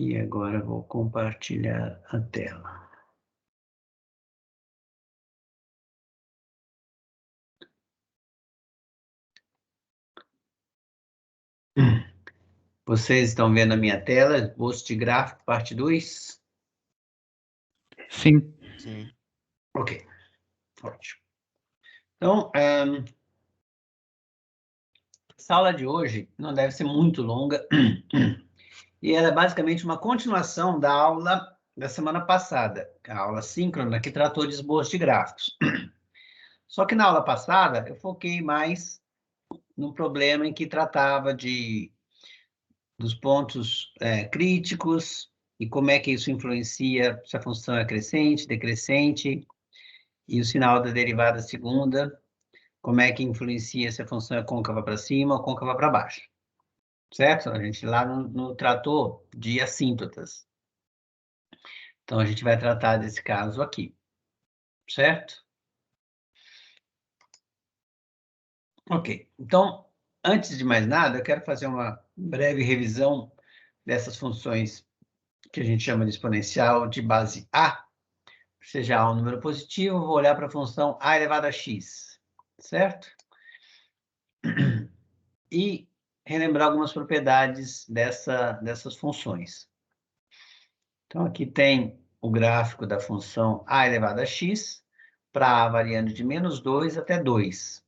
E agora vou compartilhar a tela. Vocês estão vendo a minha tela, esboço de gráfico, parte 2? Sim. Sim. Ok, ótimo. Então, essa aula de hoje não deve ser muito longa, e ela é basicamente uma continuação da aula da semana passada, a aula síncrona, que tratou de esboço de gráficos. Só que na aula passada, eu foquei mais no problema em que tratava dos pontos críticos e como é que isso influencia se a função é crescente, decrescente, e o sinal da derivada segunda, como é que influencia se a função é côncava para cima ou côncava para baixo. Certo? A gente lá não tratou de assíntotas. Então, a gente vai tratar desse caso aqui. Certo? Ok. Então, antes de mais nada, eu quero fazer uma breve revisão dessas funções que a gente chama de exponencial de base A, seja A um número positivo, vou olhar para a função A elevado a x, certo? E relembrar algumas propriedades dessas funções. Então, aqui tem o gráfico da função A elevado a x, para A variando de -2 até 2.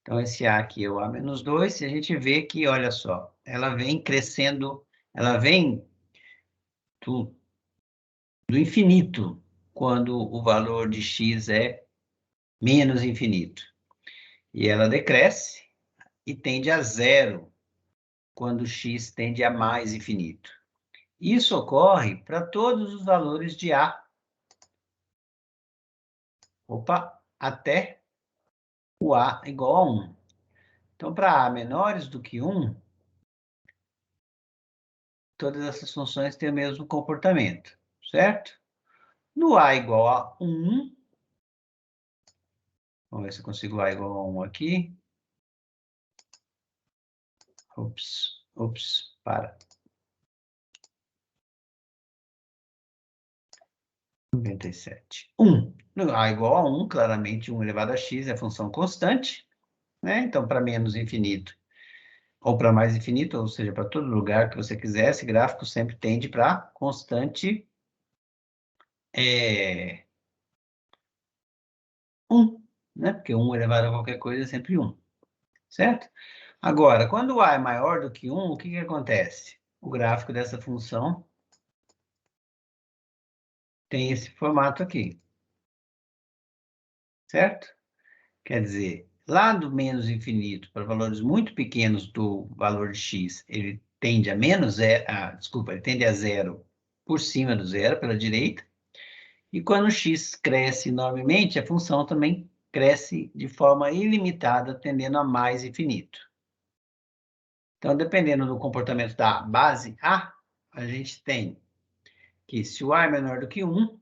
Então, esse A aqui é o A menos 2, e a gente vê que, olha só, ela vem crescendo, ela vem do infinito, quando o valor de x é menos infinito. E ela decresce e tende a zero, quando x tende a mais infinito. Isso ocorre para todos os valores de A. Até o A igual a 1. Então, para A menores do que 1, todas essas funções têm o mesmo comportamento, certo? No A igual a 1, vamos ver se eu consigo A igual a 1 aqui. Para. 97. 1. No A igual a 1, claramente 1 elevado a x é função constante, né? Então, para menos infinito ou para mais infinito, ou seja, para todo lugar que você quiser, esse gráfico sempre tende para constante 1, né? Porque 1 elevado a qualquer coisa é sempre 1, certo? Agora, quando o A é maior do que 1, o que acontece? O gráfico dessa função tem esse formato aqui, certo? Quer dizer, lá do menos infinito para valores muito pequenos do valor de x, ele tende a ele tende a zero por cima do zero, pela direita. E quando x cresce enormemente, a função também cresce de forma ilimitada, tendendo a mais infinito. Então, dependendo do comportamento da base A, a gente tem que se o A é menor do que 1,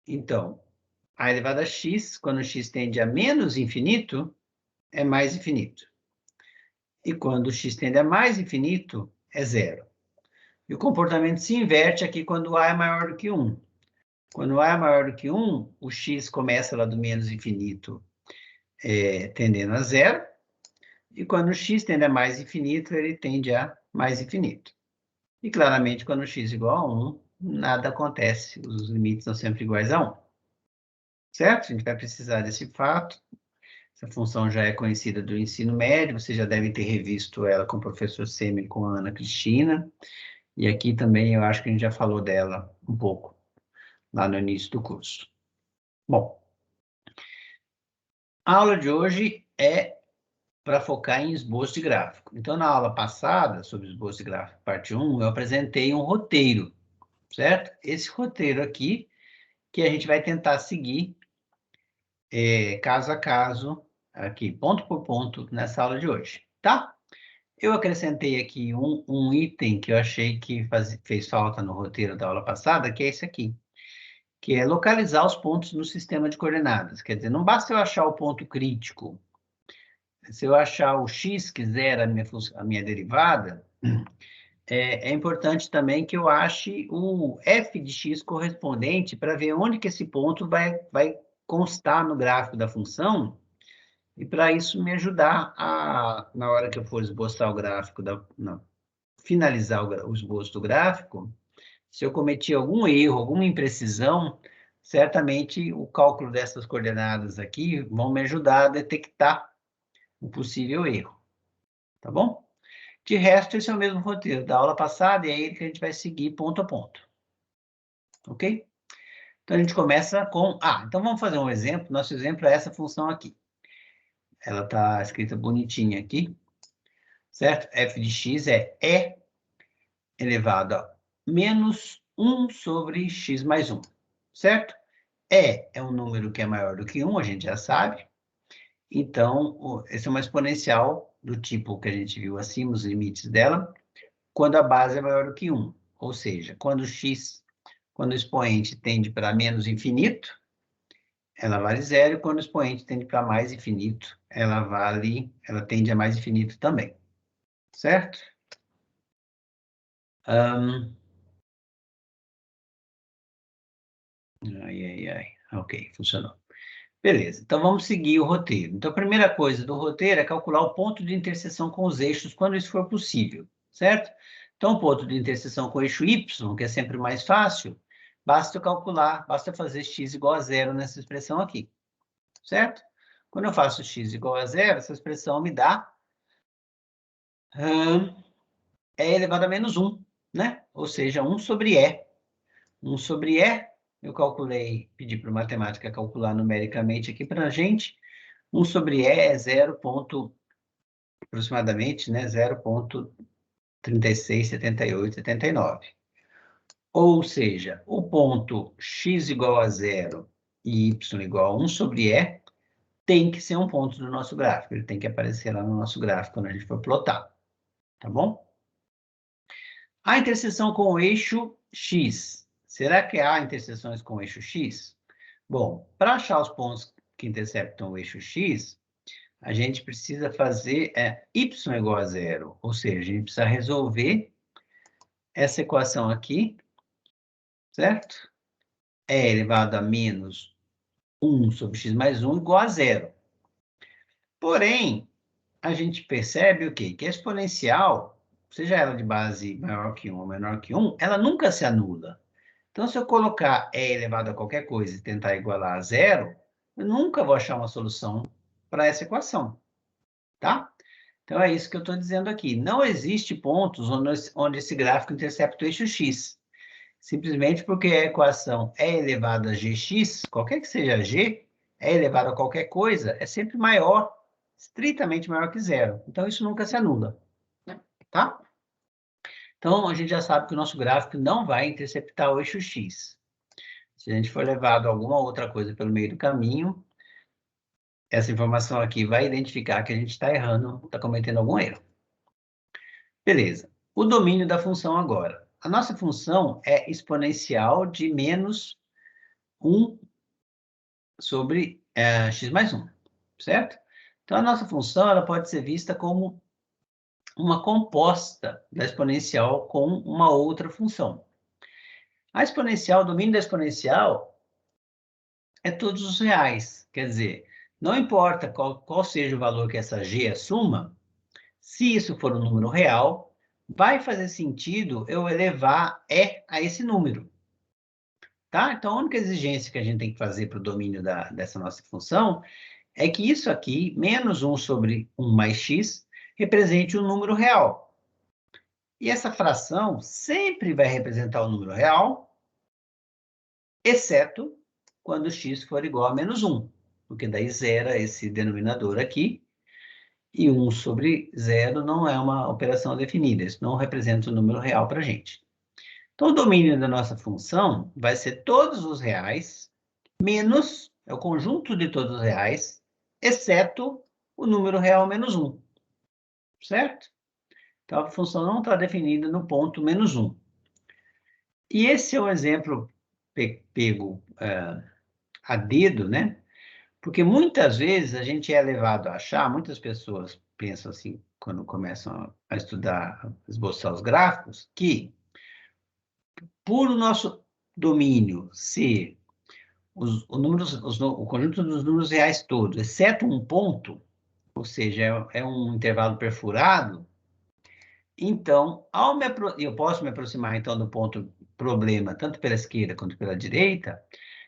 então, A elevado a x, quando x tende a menos infinito, é mais infinito. E quando x tende a mais infinito, é zero. E o comportamento se inverte aqui quando A é maior do que 1. Quando A é maior do que 1, o x começa lá do menos infinito, tendendo a zero. E quando o x tende a mais infinito, ele tende a mais infinito. E claramente, quando x é igual a 1, nada acontece. Os limites são sempre iguais a 1. Certo? A gente vai precisar desse fato. Essa função já é conhecida do ensino médio, você já deve ter revisto ela com o professor Semi e com a Ana Cristina. E aqui também eu acho que a gente já falou dela um pouco, lá no início do curso. Bom, a aula de hoje é para focar em esboço de gráfico. Então, na aula passada, sobre esboço de gráfico, parte 1, eu apresentei um roteiro, certo? Esse roteiro aqui, que a gente vai tentar seguir caso a caso, aqui, ponto por ponto, nessa aula de hoje, tá? Eu acrescentei aqui um item que eu achei que fez falta no roteiro da aula passada, que é esse aqui, que é localizar os pontos no sistema de coordenadas. Quer dizer, não basta eu achar o ponto crítico. Se eu achar o x que zera a minha derivada, é importante também que eu ache o f de x correspondente para ver onde que esse ponto vai constar no gráfico da função, e para isso me ajudar na hora que eu for esboçar o gráfico, não, finalizar o esboço do gráfico, se eu cometi algum erro, alguma imprecisão, certamente o cálculo dessas coordenadas aqui vão me ajudar a detectar o possível erro, tá bom? De resto, esse é o mesmo roteiro da aula passada e é ele que a gente vai seguir ponto a ponto. Ok? Então, a gente começa com... então vamos fazer um exemplo. Nosso exemplo é essa função aqui. Ela está escrita bonitinha aqui, certo? F de x é E elevado a menos 1 sobre x mais 1, certo? E é um número que é maior do que 1, a gente já sabe. Então, essa é uma exponencial do tipo que a gente viu acima, os limites dela, quando a base é maior do que 1. Ou seja, quando o expoente tende para menos infinito, ela vale zero, e quando o expoente tende para mais infinito, ela tende a mais infinito também. Certo? Ok, funcionou. Beleza, então vamos seguir o roteiro. Então, a primeira coisa do roteiro é calcular o ponto de interseção com os eixos quando isso for possível, certo? Então, o ponto de interseção com o eixo y, que é sempre mais fácil, basta eu calcular, basta fazer x igual a zero nessa expressão aqui, certo? Quando eu faço x igual a zero, essa expressão me dá E elevado a menos 1, né? Ou seja, 1 sobre E. 1 sobre E, eu calculei, pedi para o matemática calcular numericamente aqui para a gente. 1 sobre E é 0, aproximadamente, né? 0,367879. Ou seja, o ponto x igual a 0 e y igual a 1 sobre E tem que ser um ponto do nosso gráfico. Ele tem que aparecer lá no nosso gráfico quando a gente for plotar. Tá bom? A interseção com o eixo x. Será que há interseções com o eixo x? Bom, para achar os pontos que interceptam o eixo x, a gente precisa fazer y igual a zero. Ou seja, a gente precisa resolver essa equação aqui, certo? E elevado a menos 1 sobre x mais 1 igual a zero. Porém, a gente percebe o quê? Que a exponencial, seja ela de base maior que 1 ou menor que 1, ela nunca se anula. Então, se eu colocar E elevado a qualquer coisa e tentar igualar a zero, eu nunca vou achar uma solução para essa equação, tá? Então, é isso que eu estou dizendo aqui. Não existe pontos onde esse gráfico intercepta o eixo x. Simplesmente porque a equação E elevado a gx, qualquer que seja g, E elevado a qualquer coisa, é sempre maior, estritamente maior que zero. Então, isso nunca se anula, tá? Então, a gente já sabe que o nosso gráfico não vai interceptar o eixo x. Se a gente for levado a alguma outra coisa pelo meio do caminho, essa informação aqui vai identificar que a gente está errando, está cometendo algum erro. Beleza. O domínio da função agora. A nossa função é exponencial de menos 1 sobre x mais 1, certo? Então, a nossa função ela pode ser vista como uma composta da exponencial com uma outra função. A exponencial, o domínio da exponencial é todos os reais. Quer dizer, não importa qual seja o valor que essa g assuma, se isso for um número real, vai fazer sentido eu elevar E a esse número. Tá? Então, a única exigência que a gente tem que fazer para o domínio dessa nossa função é que isso aqui, menos 1 sobre 1 mais x, represente um número real. E essa fração sempre vai representar o número real, exceto quando x for igual a menos 1, porque daí zera esse denominador aqui, e 1 sobre 0 não é uma operação definida, isso não representa o número real para a gente. Então, o domínio da nossa função vai ser todos os reais, menos, é o conjunto de todos os reais, exceto o número real menos 1, certo? Então, a função não está definida no ponto menos 1. E esse é um exemplo pego a dedo, né? Porque muitas vezes a gente é levado a achar, muitas pessoas pensam assim, quando começam a estudar, a esboçar os gráficos, que por o nosso domínio ser o conjunto dos números reais todos, exceto um ponto, ou seja, é um intervalo perfurado, então, eu posso me aproximar, então, do ponto problema, tanto pela esquerda quanto pela direita.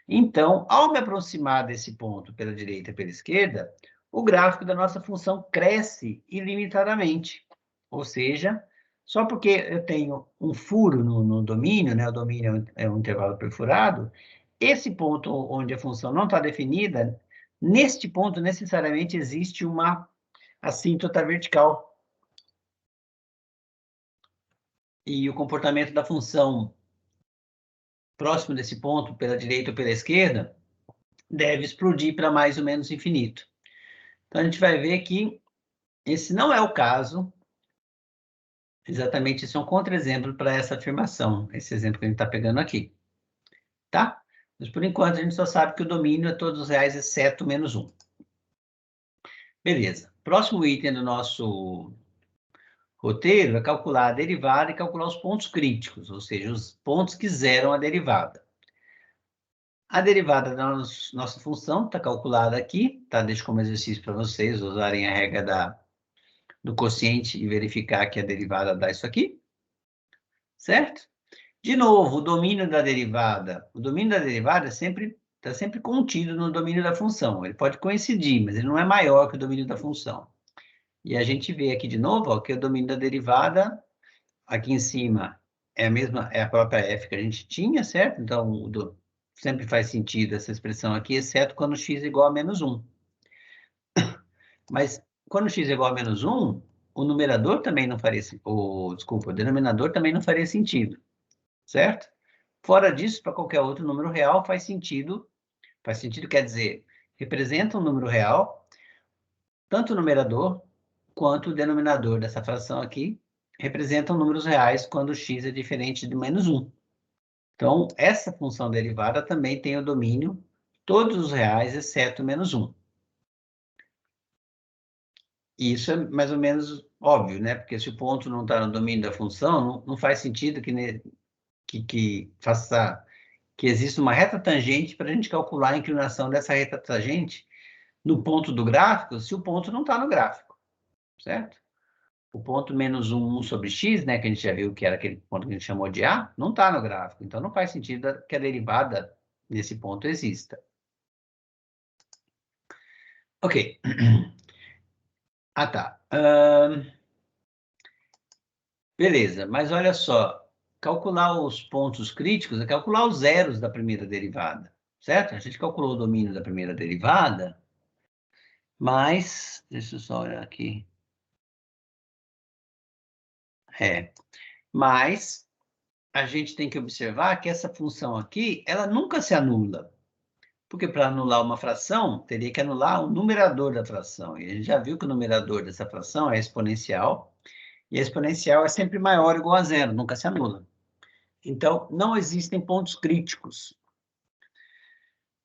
Então, ao me aproximar desse ponto pela direita e pela esquerda, o gráfico da nossa função cresce ilimitadamente. Ou seja, só porque eu tenho um furo no domínio, né? O domínio é um intervalo perfurado, esse ponto onde a função não está definida, neste ponto, necessariamente, existe uma assíntota vertical. E o comportamento da função próximo desse ponto, pela direita ou pela esquerda, deve explodir para mais ou menos infinito. Então, a gente vai ver que esse não é o caso, exatamente isso é um contra-exemplo para essa afirmação, esse exemplo que a gente está pegando aqui, tá? Mas, por enquanto, a gente só sabe que o domínio é todos os reais, exceto menos 1. Beleza. Próximo item do nosso roteiro é calcular a derivada e calcular os pontos críticos, ou seja, os pontos que zeram a derivada. A derivada da nossa função está calculada aqui, tá? Deixo como exercício para vocês usarem a regra do quociente e verificar que a derivada dá isso aqui, certo? De novo, o domínio da derivada está sempre contido no domínio da função. Ele pode coincidir, mas ele não é maior que o domínio da função. E a gente vê aqui de novo, ó, que o domínio da derivada, aqui em cima, é a própria f que a gente tinha, certo? Então, sempre faz sentido essa expressão aqui, exceto quando x é igual a menos 1. Mas quando x é igual a menos 1, o numerador também não faria, desculpa, o denominador também não faria sentido, certo? Fora disso, para qualquer outro número real faz sentido quer dizer, representa um número real, tanto o numerador quanto o denominador dessa fração aqui representam números reais quando x é diferente de menos 1. Então, essa função derivada também tem o domínio todos os reais, exceto menos 1. E isso é mais ou menos óbvio, né? Porque se o ponto não está no domínio da função, não faz sentido que exista uma reta tangente para a gente calcular a inclinação dessa reta tangente no ponto do gráfico, se o ponto não está no gráfico, certo? O ponto menos 1 sobre x, né, que a gente já viu que era aquele ponto que a gente chamou de A, não está no gráfico. Então, não faz sentido que a derivada nesse ponto exista. Ok. Ah, tá. Beleza, mas olha só. Calcular os pontos críticos é calcular os zeros da primeira derivada, certo? A gente calculou o domínio da primeira derivada, mas... Deixa eu só olhar aqui. Mas a gente tem que observar que essa função aqui, ela nunca se anula. Porque para anular uma fração, teria que anular o numerador da fração. E a gente já viu que o numerador dessa fração é exponencial, e a exponencial é sempre maior ou igual a zero, nunca se anula. Então, não existem pontos críticos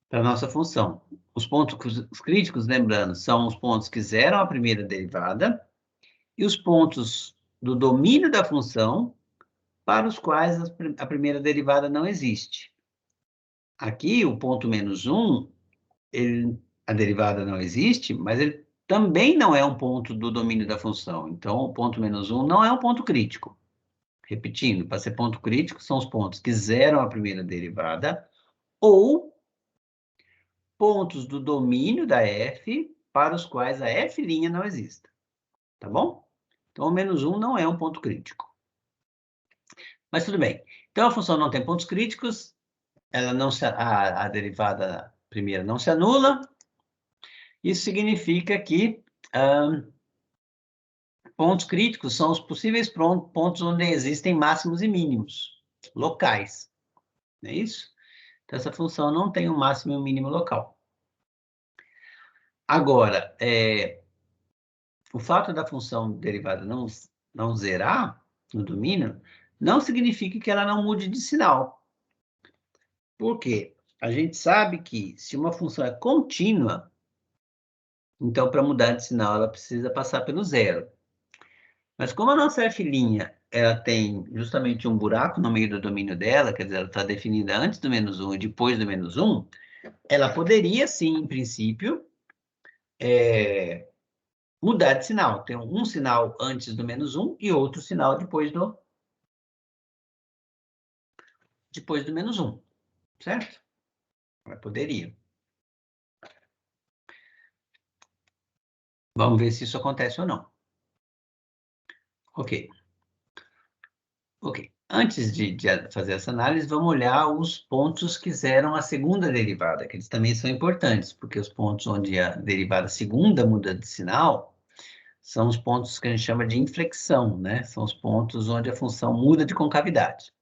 para a nossa função. Os pontos críticos, lembrando, são os pontos que zeram a primeira derivada e os pontos do domínio da função para os quais a primeira derivada não existe. Aqui, o ponto menos 1, a derivada não existe, mas ele também não é um ponto do domínio da função. Então, o ponto menos 1 não é um ponto crítico. Repetindo, para ser ponto crítico, são os pontos que zeram a primeira derivada ou pontos do domínio da f para os quais a f' não exista. Tá bom? Então, o menos 1 não é um ponto crítico. Mas tudo bem. Então, a função não tem pontos críticos, ela não se, a derivada primeira não se anula. Isso significa que pontos críticos são os possíveis pontos onde existem máximos e mínimos locais. Não é isso? Então, essa função não tem um máximo e um mínimo local. Agora, o fato da função derivada não zerar no domínio não significa que ela não mude de sinal. Por quê? A gente sabe que se uma função é contínua, então, para mudar de sinal, ela precisa passar pelo zero. Mas como a nossa f', ela tem justamente um buraco no meio do domínio dela, quer dizer, ela está definida antes do -1 e depois do -1, ela poderia, sim, em princípio, mudar de sinal. Tem um sinal antes do -1 e outro sinal depois do -1, certo? Ela poderia. Vamos ver se isso acontece ou não. Ok. Ok. Antes de fazer essa análise, vamos olhar os pontos que zeram a segunda derivada, que eles também são importantes, porque os pontos onde a derivada segunda muda de sinal são os pontos que a gente chama de inflexão, né? São os pontos onde a função muda de concavidade.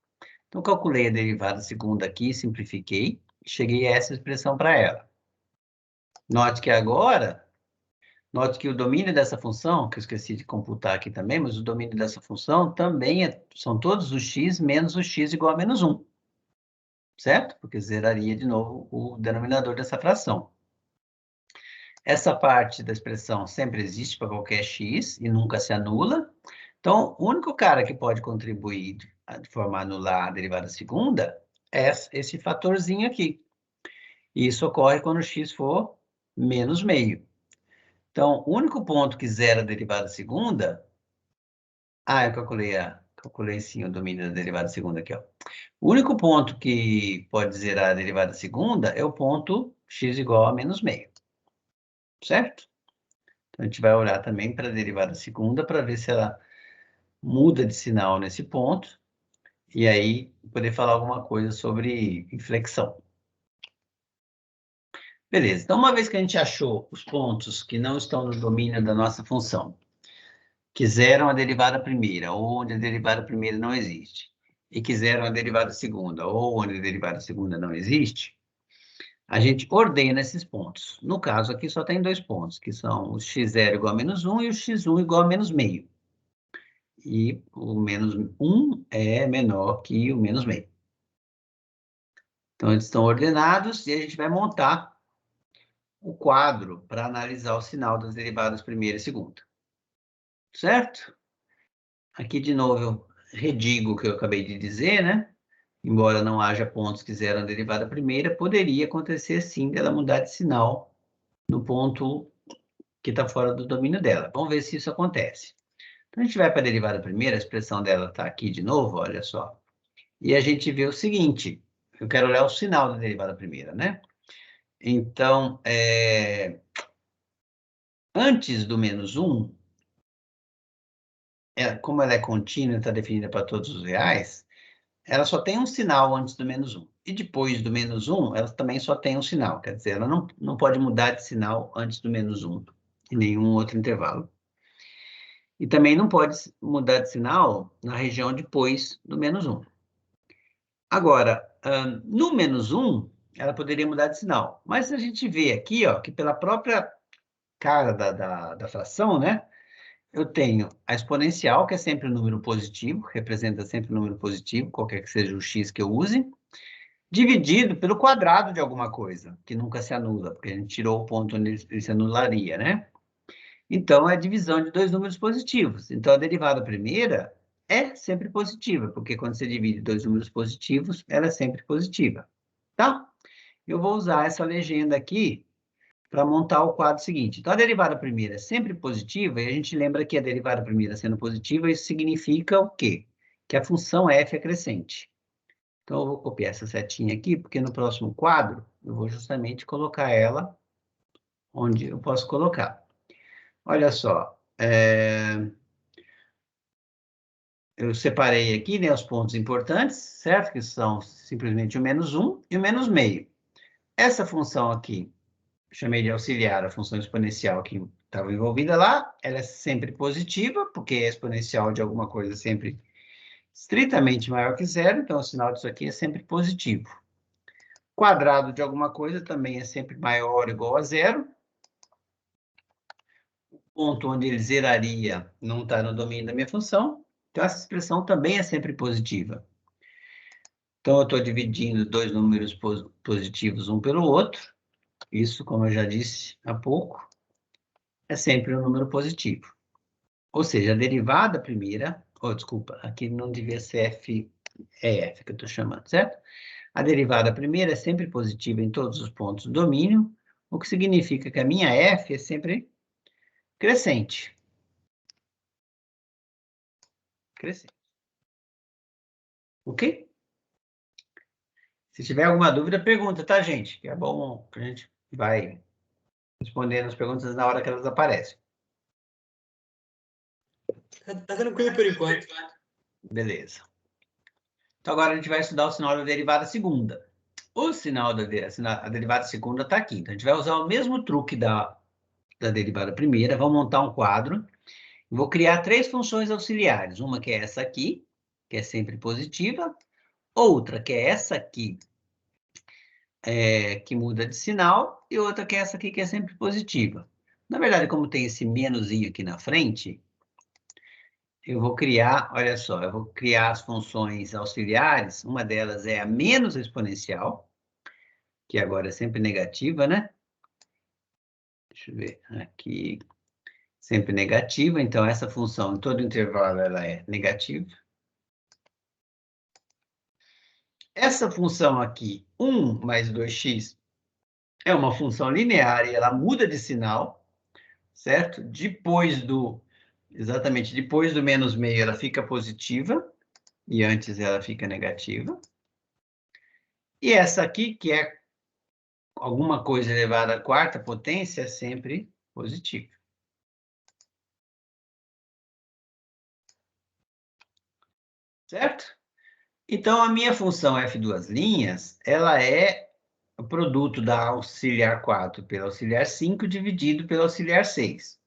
Então, calculei a derivada segunda aqui, simplifiquei, e cheguei a essa expressão para ela. Note que agora, note que o domínio dessa função, que eu esqueci de computar aqui também, mas o domínio dessa função também são todos os x menos o x igual a -1. Certo? Porque zeraria de novo o denominador dessa fração. Essa parte da expressão sempre existe para qualquer x e nunca se anula. Então, o único cara que pode contribuir de forma a anular a derivada segunda é esse fatorzinho aqui. E isso ocorre quando x for menos meio. Então, o único ponto que zera a derivada segunda... Ah, eu calculei sim o domínio da derivada segunda aqui, ó. O único ponto que pode zerar a derivada segunda é o ponto x igual a menos meio. Certo? Então, a gente vai olhar também para a derivada segunda para ver se ela muda de sinal nesse ponto. E aí, poder falar alguma coisa sobre inflexão. Beleza. Então, uma vez que a gente achou os pontos que não estão no domínio da nossa função, que zeram a derivada primeira, ou onde a derivada primeira não existe, e que zeram a derivada segunda, ou onde a derivada segunda não existe, a gente ordena esses pontos. No caso aqui só tem dois pontos, que são o x0 igual a -1 e o x1 igual a menos meio. E o -1 é menor que o menos meio. Então, eles estão ordenados e a gente vai montar o quadro para analisar o sinal das derivadas primeira e segunda. Certo? Aqui, de novo, eu redigo o que eu acabei de dizer, né? Embora não haja pontos que zeram a derivada primeira, poderia acontecer, sim, dela mudar de sinal no ponto que está fora do domínio dela. Vamos ver se isso acontece. Então, a gente vai para a derivada primeira, a expressão dela está aqui de novo, olha só. E a gente vê o seguinte, eu quero olhar o sinal da derivada primeira, né? Então, antes do -1, como ela é contínua, está definida para todos os reais, ela só tem um sinal antes do -1. E depois do -1, ela também só tem um sinal, quer dizer, ela não pode mudar de sinal antes do -1, em nenhum outro intervalo. E também não pode mudar de sinal na região depois do -1. Agora, no -1, ela poderia mudar de sinal. Mas a gente vê aqui, ó, que pela própria cara da fração, né? Eu tenho a exponencial, que é sempre um número positivo, representa sempre um número positivo, qualquer que seja o x que eu use, dividido pelo quadrado de alguma coisa, que nunca se anula, porque a gente tirou o ponto onde ele se anularia, né? Então, é a divisão de dois números positivos. Então, a derivada primeira é sempre positiva, porque quando você divide dois números positivos, ela é sempre positiva, tá? Eu vou usar essa legenda aqui para montar o quadro seguinte. Então, a derivada primeira é sempre positiva, e a gente lembra que a derivada primeira sendo positiva, isso significa o quê? Que a função f é crescente. Então, eu vou copiar essa setinha aqui, porque no próximo quadro, eu vou justamente colocar ela onde eu posso colocar. Olha só, eu separei aqui, né, os pontos importantes, certo? Que são simplesmente o -1 e o menos meio. Essa função aqui, chamei de auxiliar, a função exponencial que estava envolvida lá, ela é sempre positiva, porque é exponencial de alguma coisa sempre estritamente maior que zero, então o sinal disso aqui é sempre positivo. Quadrado de alguma coisa também é sempre maior ou igual a zero. O ponto onde ele zeraria não está no domínio da minha função, então essa expressão também é sempre positiva. Então, eu estou dividindo dois números positivos um pelo outro. Isso, como eu já disse há pouco, é sempre um número positivo. Ou seja, a derivada primeira, desculpa, aqui não devia ser f, é f que eu estou chamando, certo? A derivada primeira é sempre positiva em todos os pontos do domínio, o que significa que a minha f é sempre crescente. Crescente. Ok? Se tiver alguma dúvida, pergunta, tá, gente? Que é bom que a gente vai respondendo as perguntas na hora que elas aparecem. Tá tranquilo por enquanto. Beleza. Então, agora a gente vai estudar o sinal da derivada segunda. O sinal da a derivada segunda está aqui. Então, a gente vai usar o mesmo truque da derivada primeira. Vamos montar um quadro. Vou criar três funções auxiliares. Uma que é essa aqui, que é sempre positiva. Outra que é essa aqui, que muda de sinal. E outra que é essa aqui, que é sempre positiva. Na verdade, como tem esse menuzinho aqui na frente, eu vou criar, olha só, eu vou criar as funções auxiliares. Uma delas é a menos exponencial, que agora é sempre negativa, né? Deixa eu ver aqui. Sempre negativa, então essa função em todo intervalo ela é negativa. Essa função aqui, 1 mais 2x, é uma função linear e ela muda de sinal, certo? Exatamente, depois do menos meio ela fica positiva e antes ela fica negativa. E essa aqui, que é alguma coisa elevada à quarta potência, é sempre positiva. Certo? Então, a minha função f duas linhas, ela é o produto da auxiliar 4 pela auxiliar 5 dividido pela auxiliar 6.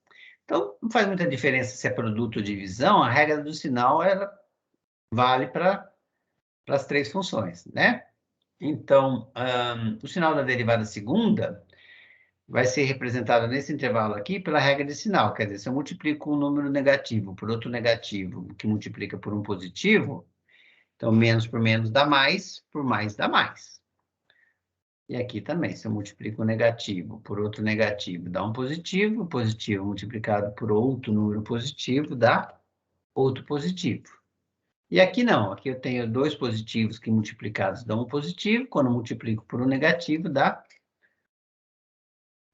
Então, não faz muita diferença se é produto ou divisão, a regra do sinal ela vale para as três funções, né? Então, o sinal da derivada segunda vai ser representado nesse intervalo aqui pela regra de sinal. Quer dizer, se eu multiplico um número negativo por outro negativo, que multiplica por um positivo, então menos por menos dá mais, por mais dá mais. E aqui também, se eu multiplico um negativo por outro negativo, dá um positivo, positivo multiplicado por outro número positivo dá outro positivo. E aqui não, aqui eu tenho dois positivos que multiplicados dão um positivo, quando eu multiplico por um negativo dá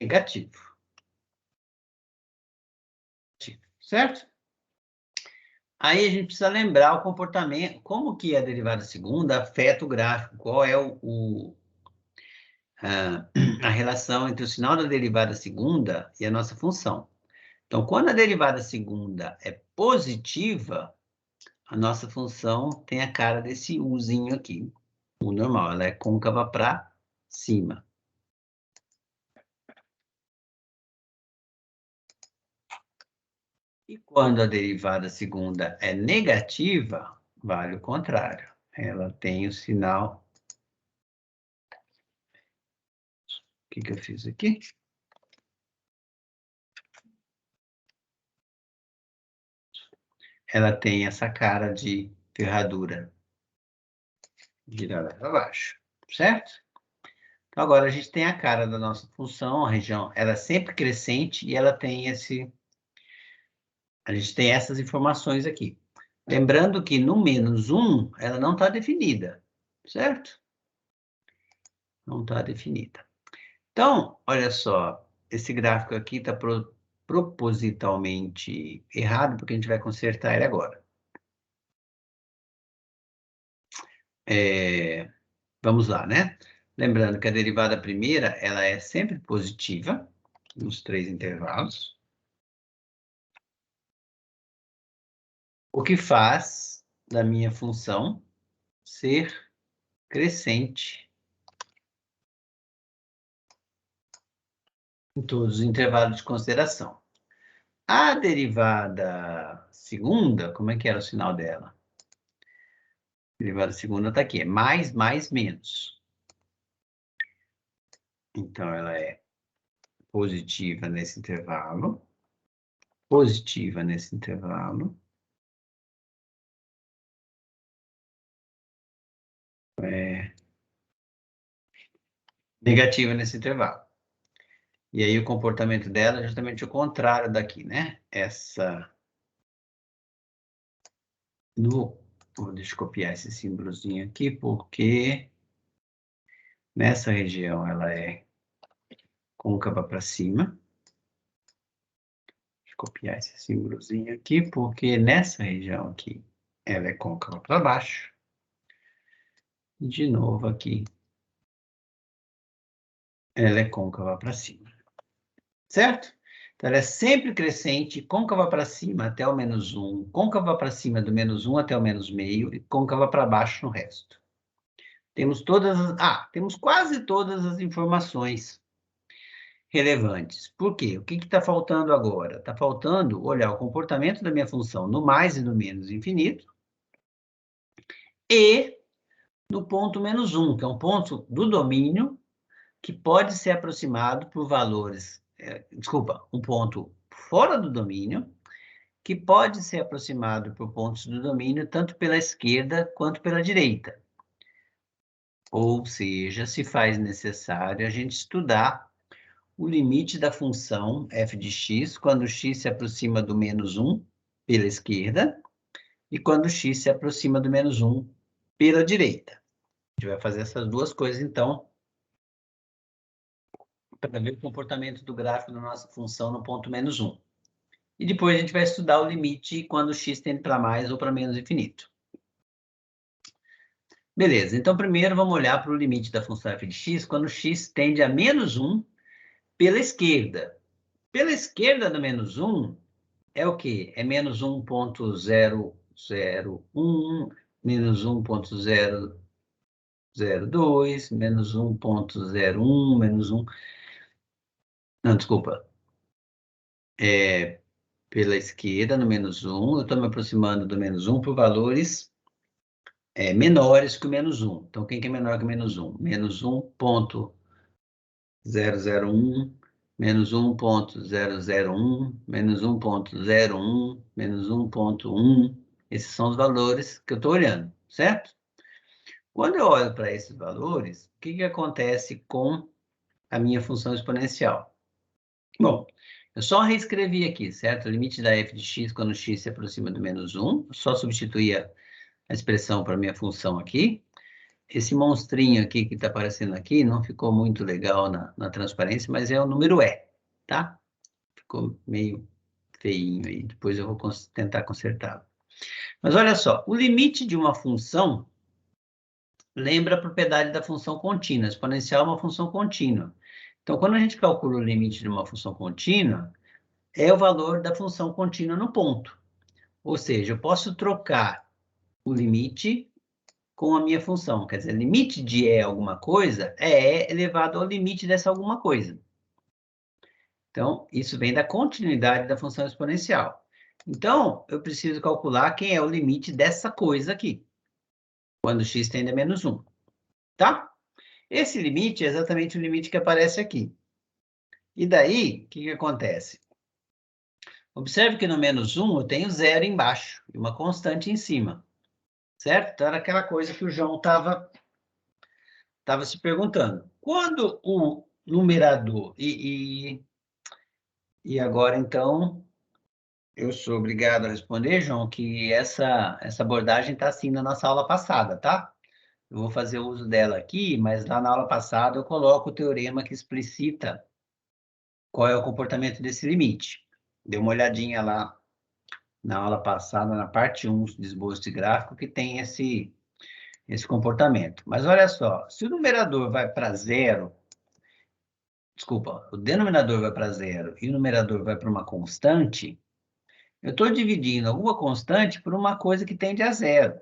negativo. Certo? Aí a gente precisa lembrar o comportamento, como que a derivada segunda afeta o gráfico, qual é a relação entre o sinal da derivada segunda e a nossa função. Então, quando a derivada segunda é positiva, a nossa função tem a cara desse Uzinho aqui, o normal, ela é côncava para cima. E quando a derivada segunda é negativa, vale o contrário. Ela tem o sinal... O que eu fiz aqui? Ela tem essa cara de ferradura virada para baixo, certo? Então, agora a gente tem a cara da nossa função, a região, ela é sempre crescente e ela tem a gente tem essas informações aqui. Lembrando que no menos 1, ela não está definida, certo? Não está definida. Então, olha só, esse gráfico aqui está propositalmente errado, porque a gente vai consertar ele agora. Vamos lá, né? Lembrando que a derivada primeira, ela é sempre positiva, nos três intervalos. O que faz da minha função ser crescente em todos os intervalos de consideração. A derivada segunda, como é que era o sinal dela? A derivada segunda está aqui, é mais, mais, menos. Então, ela é positiva nesse intervalo, positiva nesse intervalo, negativa nesse intervalo. E aí o comportamento dela é justamente o contrário daqui, né? Essa Deixa eu copiar esse símbolozinho aqui, porque nessa região ela é côncava para cima. Deixa eu copiar esse símbolozinho aqui, porque nessa região aqui ela é côncava para baixo. E de novo aqui, ela é côncava para cima. Certo? Então, ela é sempre crescente, côncava para cima até o -1, côncava para cima do -1 até o -meio e côncava para baixo no resto. Temos temos quase todas as informações relevantes. Por quê? O que está faltando agora? Está faltando olhar o comportamento da minha função no mais e no menos infinito e no ponto -1, que é um ponto do domínio que pode ser aproximado por valores, um ponto fora do domínio, que pode ser aproximado por pontos do domínio tanto pela esquerda quanto pela direita. Ou seja, se faz necessário a gente estudar o limite da função f de x quando x se aproxima do -1 pela esquerda e quando x se aproxima do -1 pela direita. A gente vai fazer essas duas coisas, então, para ver o comportamento do gráfico da nossa função no ponto -1. E depois a gente vai estudar o limite quando x tende para mais ou para menos infinito. Beleza, então primeiro vamos olhar para o limite da função f de x quando x tende a -1 pela esquerda. Pela esquerda do -1 é o quê? É -1.001, -1.002, -1.01, -1... Não, desculpa. Pela esquerda, no -1, eu estou me aproximando do -1 por valores menores que o -1. Então, quem que é menor que o -1? -1.001, -1.001, -1.01, -1.1. Esses são os valores que eu estou olhando, certo? Quando eu olho para esses valores, o que acontece com a minha função exponencial? Bom, eu só reescrevi aqui, certo? O limite da f de x quando x se aproxima do -1, só substituía a expressão para a minha função aqui. Esse monstrinho aqui que está aparecendo aqui não ficou muito legal na transparência, mas é o número E, tá? Ficou meio feinho aí, depois eu vou tentar consertar. Mas olha só, o limite de uma função lembra a propriedade da função contínua. Exponencial é uma função contínua. Então, quando a gente calcula o limite de uma função contínua, é o valor da função contínua no ponto. Ou seja, eu posso trocar o limite com a minha função. Quer dizer, limite de E alguma coisa é E elevado ao limite dessa alguma coisa. Então, isso vem da continuidade da função exponencial. Então, eu preciso calcular quem é o limite dessa coisa aqui, quando x tende a -1, tá? Esse limite é exatamente o limite que aparece aqui. E daí, o que acontece? Observe que no -1 eu tenho zero embaixo e uma constante em cima, certo? Então, era aquela coisa que o João estava se perguntando. Quando o numerador... E agora, então, eu sou obrigado a responder, João, que essa abordagem está assim na nossa aula passada, tá? Eu vou fazer uso dela aqui, mas lá na aula passada eu coloco o teorema que explicita qual é o comportamento desse limite. Dê uma olhadinha lá na aula passada, na parte 1 de esboço de gráfico, que tem esse comportamento. Mas olha só, se o numerador vai para zero, desculpa, o denominador vai para zero e o numerador vai para uma constante, eu estou dividindo alguma constante por uma coisa que tende a zero.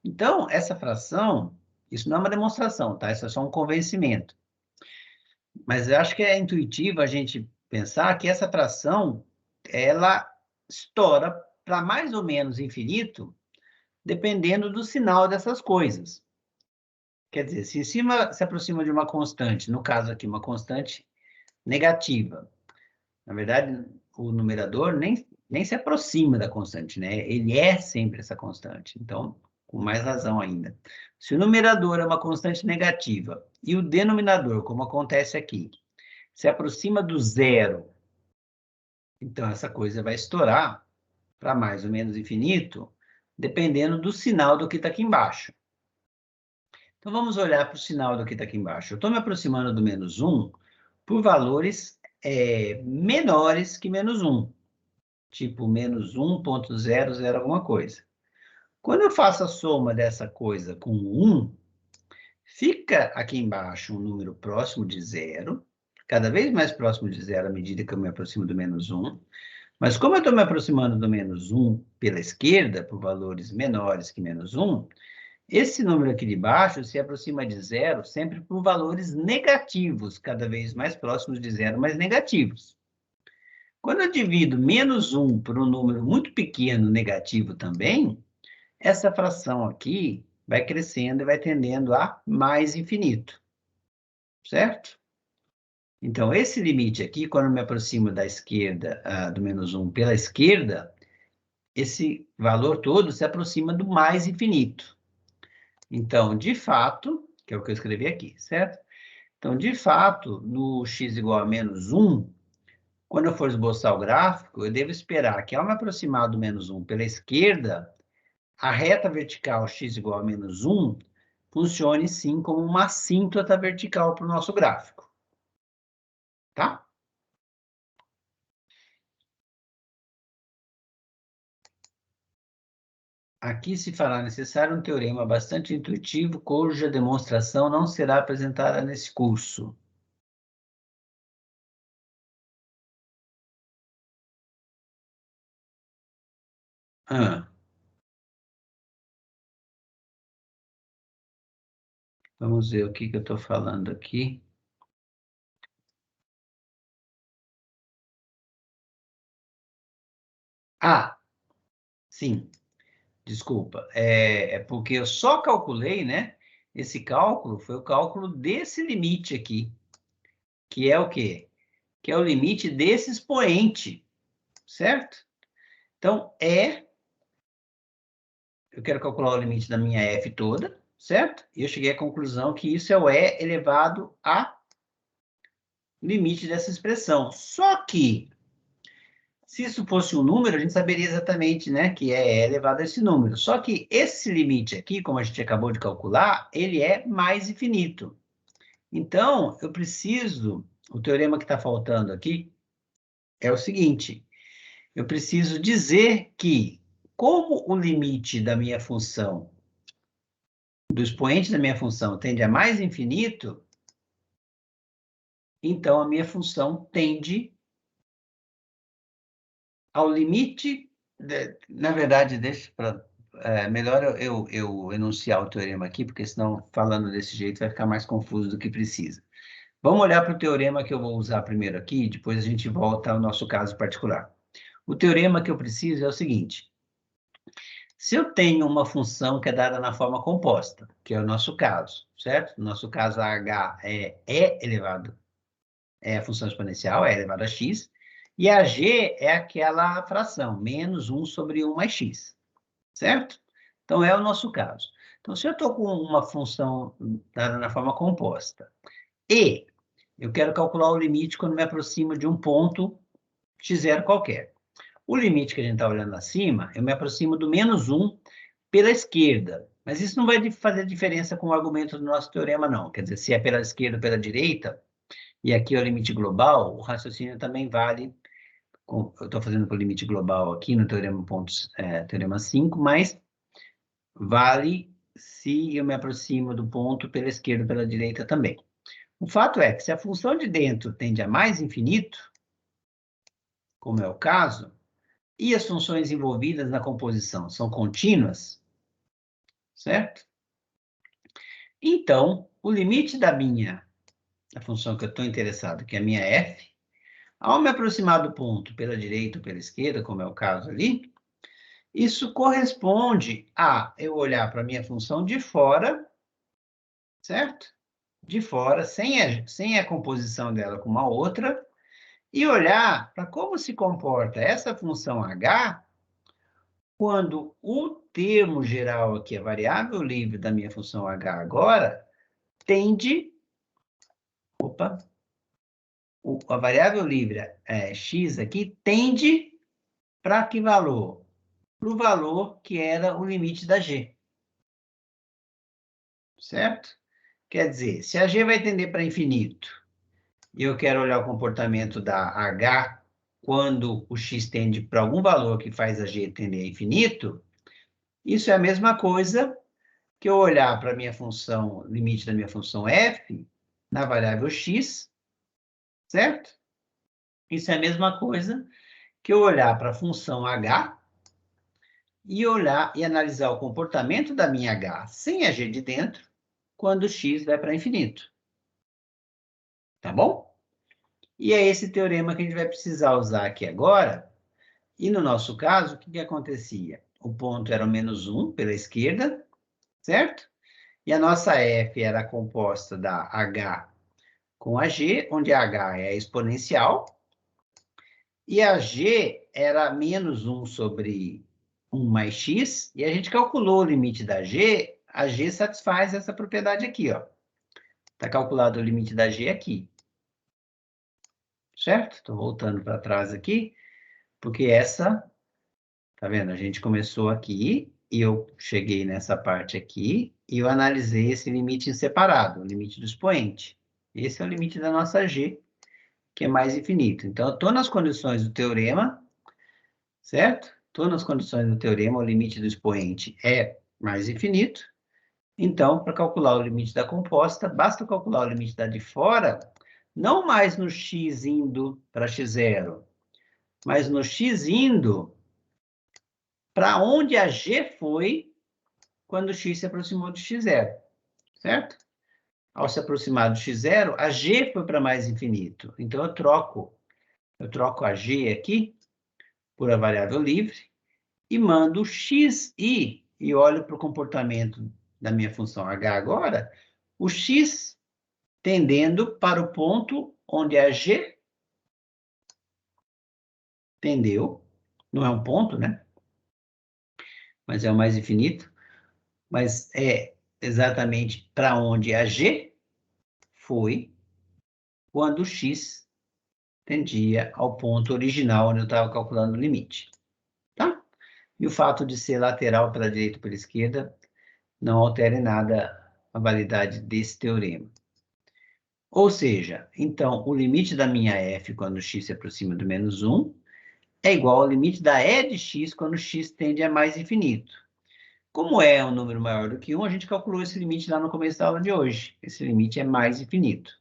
Então, essa fração, isso não é uma demonstração, tá? Isso é só um convencimento. Mas eu acho que é intuitivo a gente pensar que essa fração, ela estoura para mais ou menos infinito, dependendo do sinal dessas coisas. Quer dizer, se em cima se aproxima de uma constante, no caso aqui, uma constante negativa. Na verdade, o numerador nem se aproxima da constante, né? Ele é sempre essa constante. Então, com mais razão ainda. Se o numerador é uma constante negativa e o denominador, como acontece aqui, se aproxima do zero, então essa coisa vai estourar para mais ou menos infinito dependendo do sinal do que está aqui embaixo. Então, vamos olhar para o sinal do que está aqui embaixo. Eu estou me aproximando do menos 1 por valores menores que menos 1. Tipo, menos 1,00 alguma coisa. Quando eu faço a soma dessa coisa com 1, fica aqui embaixo um número próximo de 0, cada vez mais próximo de 0 à medida que eu me aproximo do menos 1. Mas como eu estou me aproximando do menos 1 pela esquerda, por valores menores que menos 1, esse número aqui de baixo se aproxima de 0 sempre por valores negativos, cada vez mais próximos de 0, mas negativos. Quando eu divido menos 1 por um número muito pequeno, negativo também, essa fração aqui vai crescendo e vai tendendo a mais infinito, certo? Então, esse limite aqui, quando eu me aproximo da esquerda, do menos 1 pela esquerda, esse valor todo se aproxima do mais infinito. Então, de fato, que é o que eu escrevi aqui, certo? Então, de fato, no x igual a menos 1, quando eu for esboçar o gráfico, eu devo esperar que, ao me aproximar do menos 1 pela esquerda, a reta vertical x igual a menos 1 funcione, sim, como uma assíntota vertical para o nosso gráfico. Tá? Aqui se fará necessário um teorema bastante intuitivo, cuja demonstração não será apresentada nesse curso. Vamos ver o que eu estou falando aqui. Ah, sim, desculpa. É porque eu só calculei, né? Esse cálculo foi o cálculo desse limite aqui, que é o quê? Que é o limite desse expoente, certo? Então, eu quero calcular o limite da minha f toda, certo? E eu cheguei à conclusão que isso é o e elevado a limite dessa expressão. Só que, se isso fosse um número, a gente saberia exatamente, né, que é e elevado a esse número. Só que esse limite aqui, como a gente acabou de calcular, ele é mais infinito. Então, eu preciso, o teorema que está faltando aqui é o seguinte, eu preciso dizer que, como o limite da minha função, do expoente da minha função tende a mais infinito, então a minha função tende ao limite, na verdade, deixa para melhor eu enunciar o teorema aqui, porque senão, falando desse jeito, vai ficar mais confuso do que precisa. Vamos olhar para o teorema que eu vou usar primeiro aqui, depois a gente volta ao nosso caso particular. O teorema que eu preciso é o seguinte. Se eu tenho uma função que é dada na forma composta, que é o nosso caso, certo? No nosso caso, a h é elevado, é a função exponencial, é elevado a x, e a g é aquela fração, menos 1 sobre 1 mais x, certo? Então, é o nosso caso. Então, se eu estou com uma função dada na forma composta, e eu quero calcular o limite quando me aproximo de um ponto x0 qualquer. O limite que a gente está olhando acima, eu me aproximo do menos 1 pela esquerda. Mas isso não vai fazer diferença com o argumento do nosso teorema, não. Quer dizer, se é pela esquerda ou pela direita, e aqui é o limite global, o raciocínio também vale. Eu estou fazendo com o limite global aqui no teorema, teorema 5, mas vale se eu me aproximo do ponto pela esquerda ou pela direita também. O fato é que se a função de dentro tende a mais infinito, como é o caso, e as funções envolvidas na composição são contínuas, certo? Então, o limite da função que eu estou interessado, que é a minha f, ao me aproximar do ponto pela direita ou pela esquerda, como é o caso ali, isso corresponde a eu olhar para a minha função de fora, certo? De fora, sem a composição dela com uma outra, e olhar para como se comporta essa função h quando o termo geral aqui, a variável livre da minha função h agora, tende... Opa! A variável livre x aqui tende para que valor? para o valor que era o limite da G. Certo? Quer dizer, se a G vai tender para infinito, e eu quero olhar o comportamento da H quando o X tende para algum valor que faz a G tender a infinito, isso é a mesma coisa que eu olhar para a minha função, limite da minha função f, na variável x, certo? Isso é a mesma coisa que eu olhar para a função h e olhar e analisar o comportamento da minha h sem a g de dentro, quando x vai para infinito. Tá bom? E é esse teorema que a gente vai precisar usar aqui agora. E no nosso caso, o que acontecia? O ponto era o menos 1 pela esquerda, certo? E a nossa f era composta da h com a g, onde a h é a exponencial, e a g era menos 1 sobre 1 mais x, e a gente calculou o limite da g, a g satisfaz essa propriedade aqui, ó. Está calculado o limite da g aqui. Certo? Estou voltando para trás aqui, porque essa, tá vendo? A gente começou aqui, e eu cheguei nessa parte aqui, e eu analisei esse limite em separado, o limite do expoente. Esse é o limite da nossa g, que é mais infinito. Então, eu estou nas condições do teorema, certo? Estou nas condições do teorema, o limite do expoente é mais infinito. Então, para calcular o limite da composta, basta calcular o limite da de fora, não mais no x indo para x0, mas no x indo para onde a g foi quando o x se aproximou do x0, certo? Ao se aproximar do x0, a g foi para mais infinito. Então, eu troco a g aqui por a variável livre e mando o xi e olho para o comportamento da minha função h agora, o x tendendo para o ponto onde a g tendeu, não é um ponto, né? Mas é o mais infinito, mas é exatamente para onde a g foi quando o x tendia ao ponto original onde eu estava calculando o limite. Tá? E o fato de ser lateral pela direita ou pela esquerda não altera em nada a validade desse teorema. Ou seja, então, o limite da minha f quando x se aproxima do menos 1 é igual ao limite da e de x quando x tende a mais infinito. Como é um número maior do que 1, a gente calculou esse limite lá no começo da aula de hoje. Esse limite é mais infinito.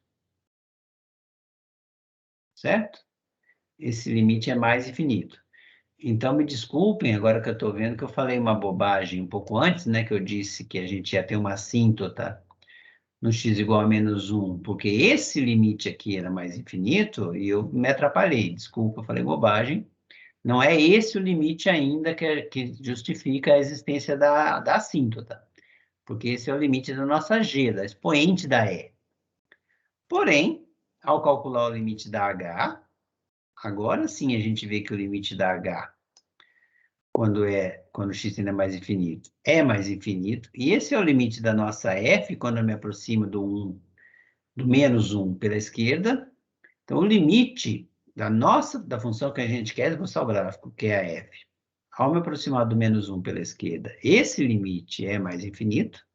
Certo? Esse limite é mais infinito. Então, me desculpem, agora que eu estou vendo que eu falei uma bobagem um pouco antes, né? Que eu disse que a gente ia ter uma assíntota no x igual a menos 1, porque esse limite aqui era mais infinito, e eu me atrapalhei. Desculpa, eu falei bobagem. Não é esse o limite ainda que justifica a existência da assíntota, porque esse é o limite da nossa g, da expoente da e. Porém, ao calcular o limite da h, agora sim a gente vê que o limite da h, quando o x ainda é mais infinito, é mais infinito, e esse é o limite da nossa f, quando eu me aproximo do menos 1 pela esquerda. Então, o limite da função que a gente quer esboçar o gráfico, que é a f, ao me aproximar do menos 1 pela esquerda, esse limite é mais infinito.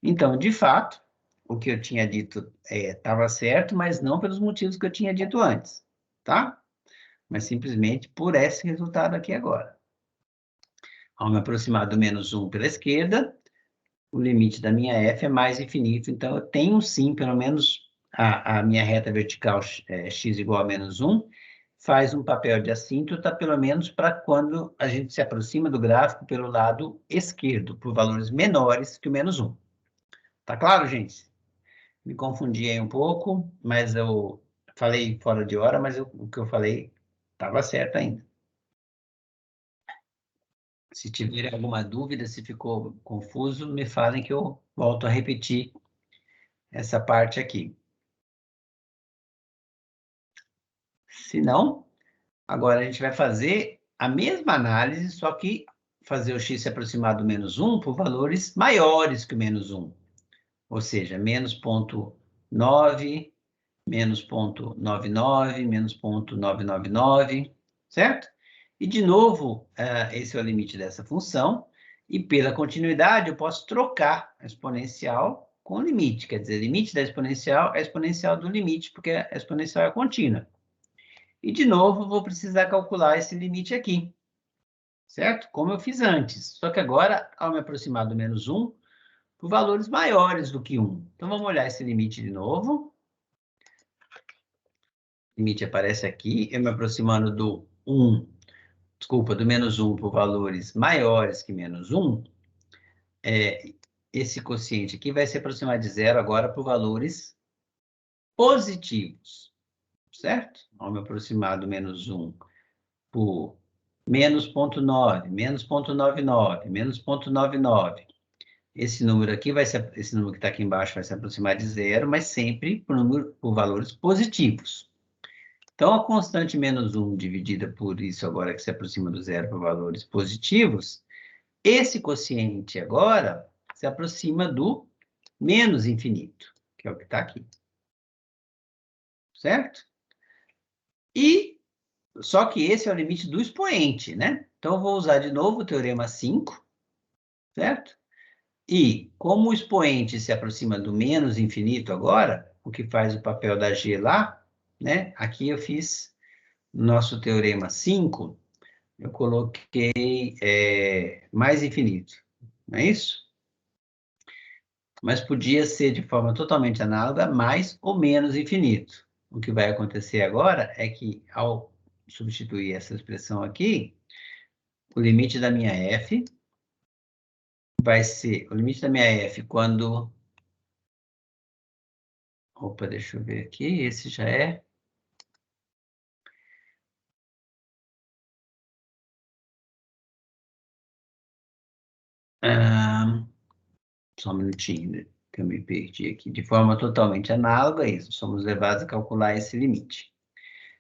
Então, de fato, o que eu tinha dito estava certo, mas não pelos motivos que eu tinha dito antes, tá? Mas simplesmente por esse resultado aqui agora. Ao me aproximar do menos 1 pela esquerda, o limite da minha f é mais infinito, então eu tenho sim, pelo menos a minha reta vertical x igual a menos 1, faz um papel de assíntota, pelo menos para quando a gente se aproxima do gráfico pelo lado esquerdo, por valores menores que o menos 1. Tá claro, gente? Me confundi aí um pouco, mas eu falei fora de hora, mas o que eu falei estava certo ainda. Se tiver alguma dúvida, se ficou confuso, me falem que eu volto a repetir essa parte aqui. Se não, agora a gente vai fazer a mesma análise, só que fazer o x se aproximar do menos 1 por valores maiores que o menos 1. Ou seja, menos 0,9, menos 0,99, menos 0,999, certo? E, de novo, esse é o limite dessa função. E, pela continuidade, eu posso trocar a exponencial com o limite. Quer dizer, limite da exponencial é exponencial do limite, porque a exponencial é contínua. E, de novo, vou precisar calcular esse limite aqui, certo? Como eu fiz antes. Só que agora, ao me aproximar do menos 1, por valores maiores do que 1. Então, vamos olhar esse limite de novo. O limite aparece aqui, eu me aproximando do 1, desculpa, do menos 1 por valores maiores que menos 1, esse quociente aqui vai se aproximar de zero agora por valores positivos, certo? Ao me aproximar do menos 1 por menos 0,9, menos 0,99, menos 0,99. Esse número aqui esse número que está aqui embaixo vai se aproximar de zero, mas sempre por valores positivos. Então, a constante menos 1 dividida por isso agora que se aproxima do zero por valores positivos, esse quociente agora se aproxima do menos infinito, que é o que está aqui. Certo? E, só que esse é o limite do expoente, né? Então, eu vou usar de novo o teorema 5, certo? E, como o expoente se aproxima do menos infinito agora, o que faz o papel da G lá, né? Aqui eu fiz nosso teorema 5, eu coloquei mais infinito, não é isso? Mas podia ser de forma totalmente análoga, mais ou menos infinito. O que vai acontecer agora é que, ao substituir essa expressão aqui, o limite da minha f vai ser, o limite da minha f quando... Opa, deixa eu ver aqui, esse já é... Só um minutinho, que eu me perdi aqui. De forma totalmente análoga a isso, somos levados a calcular esse limite.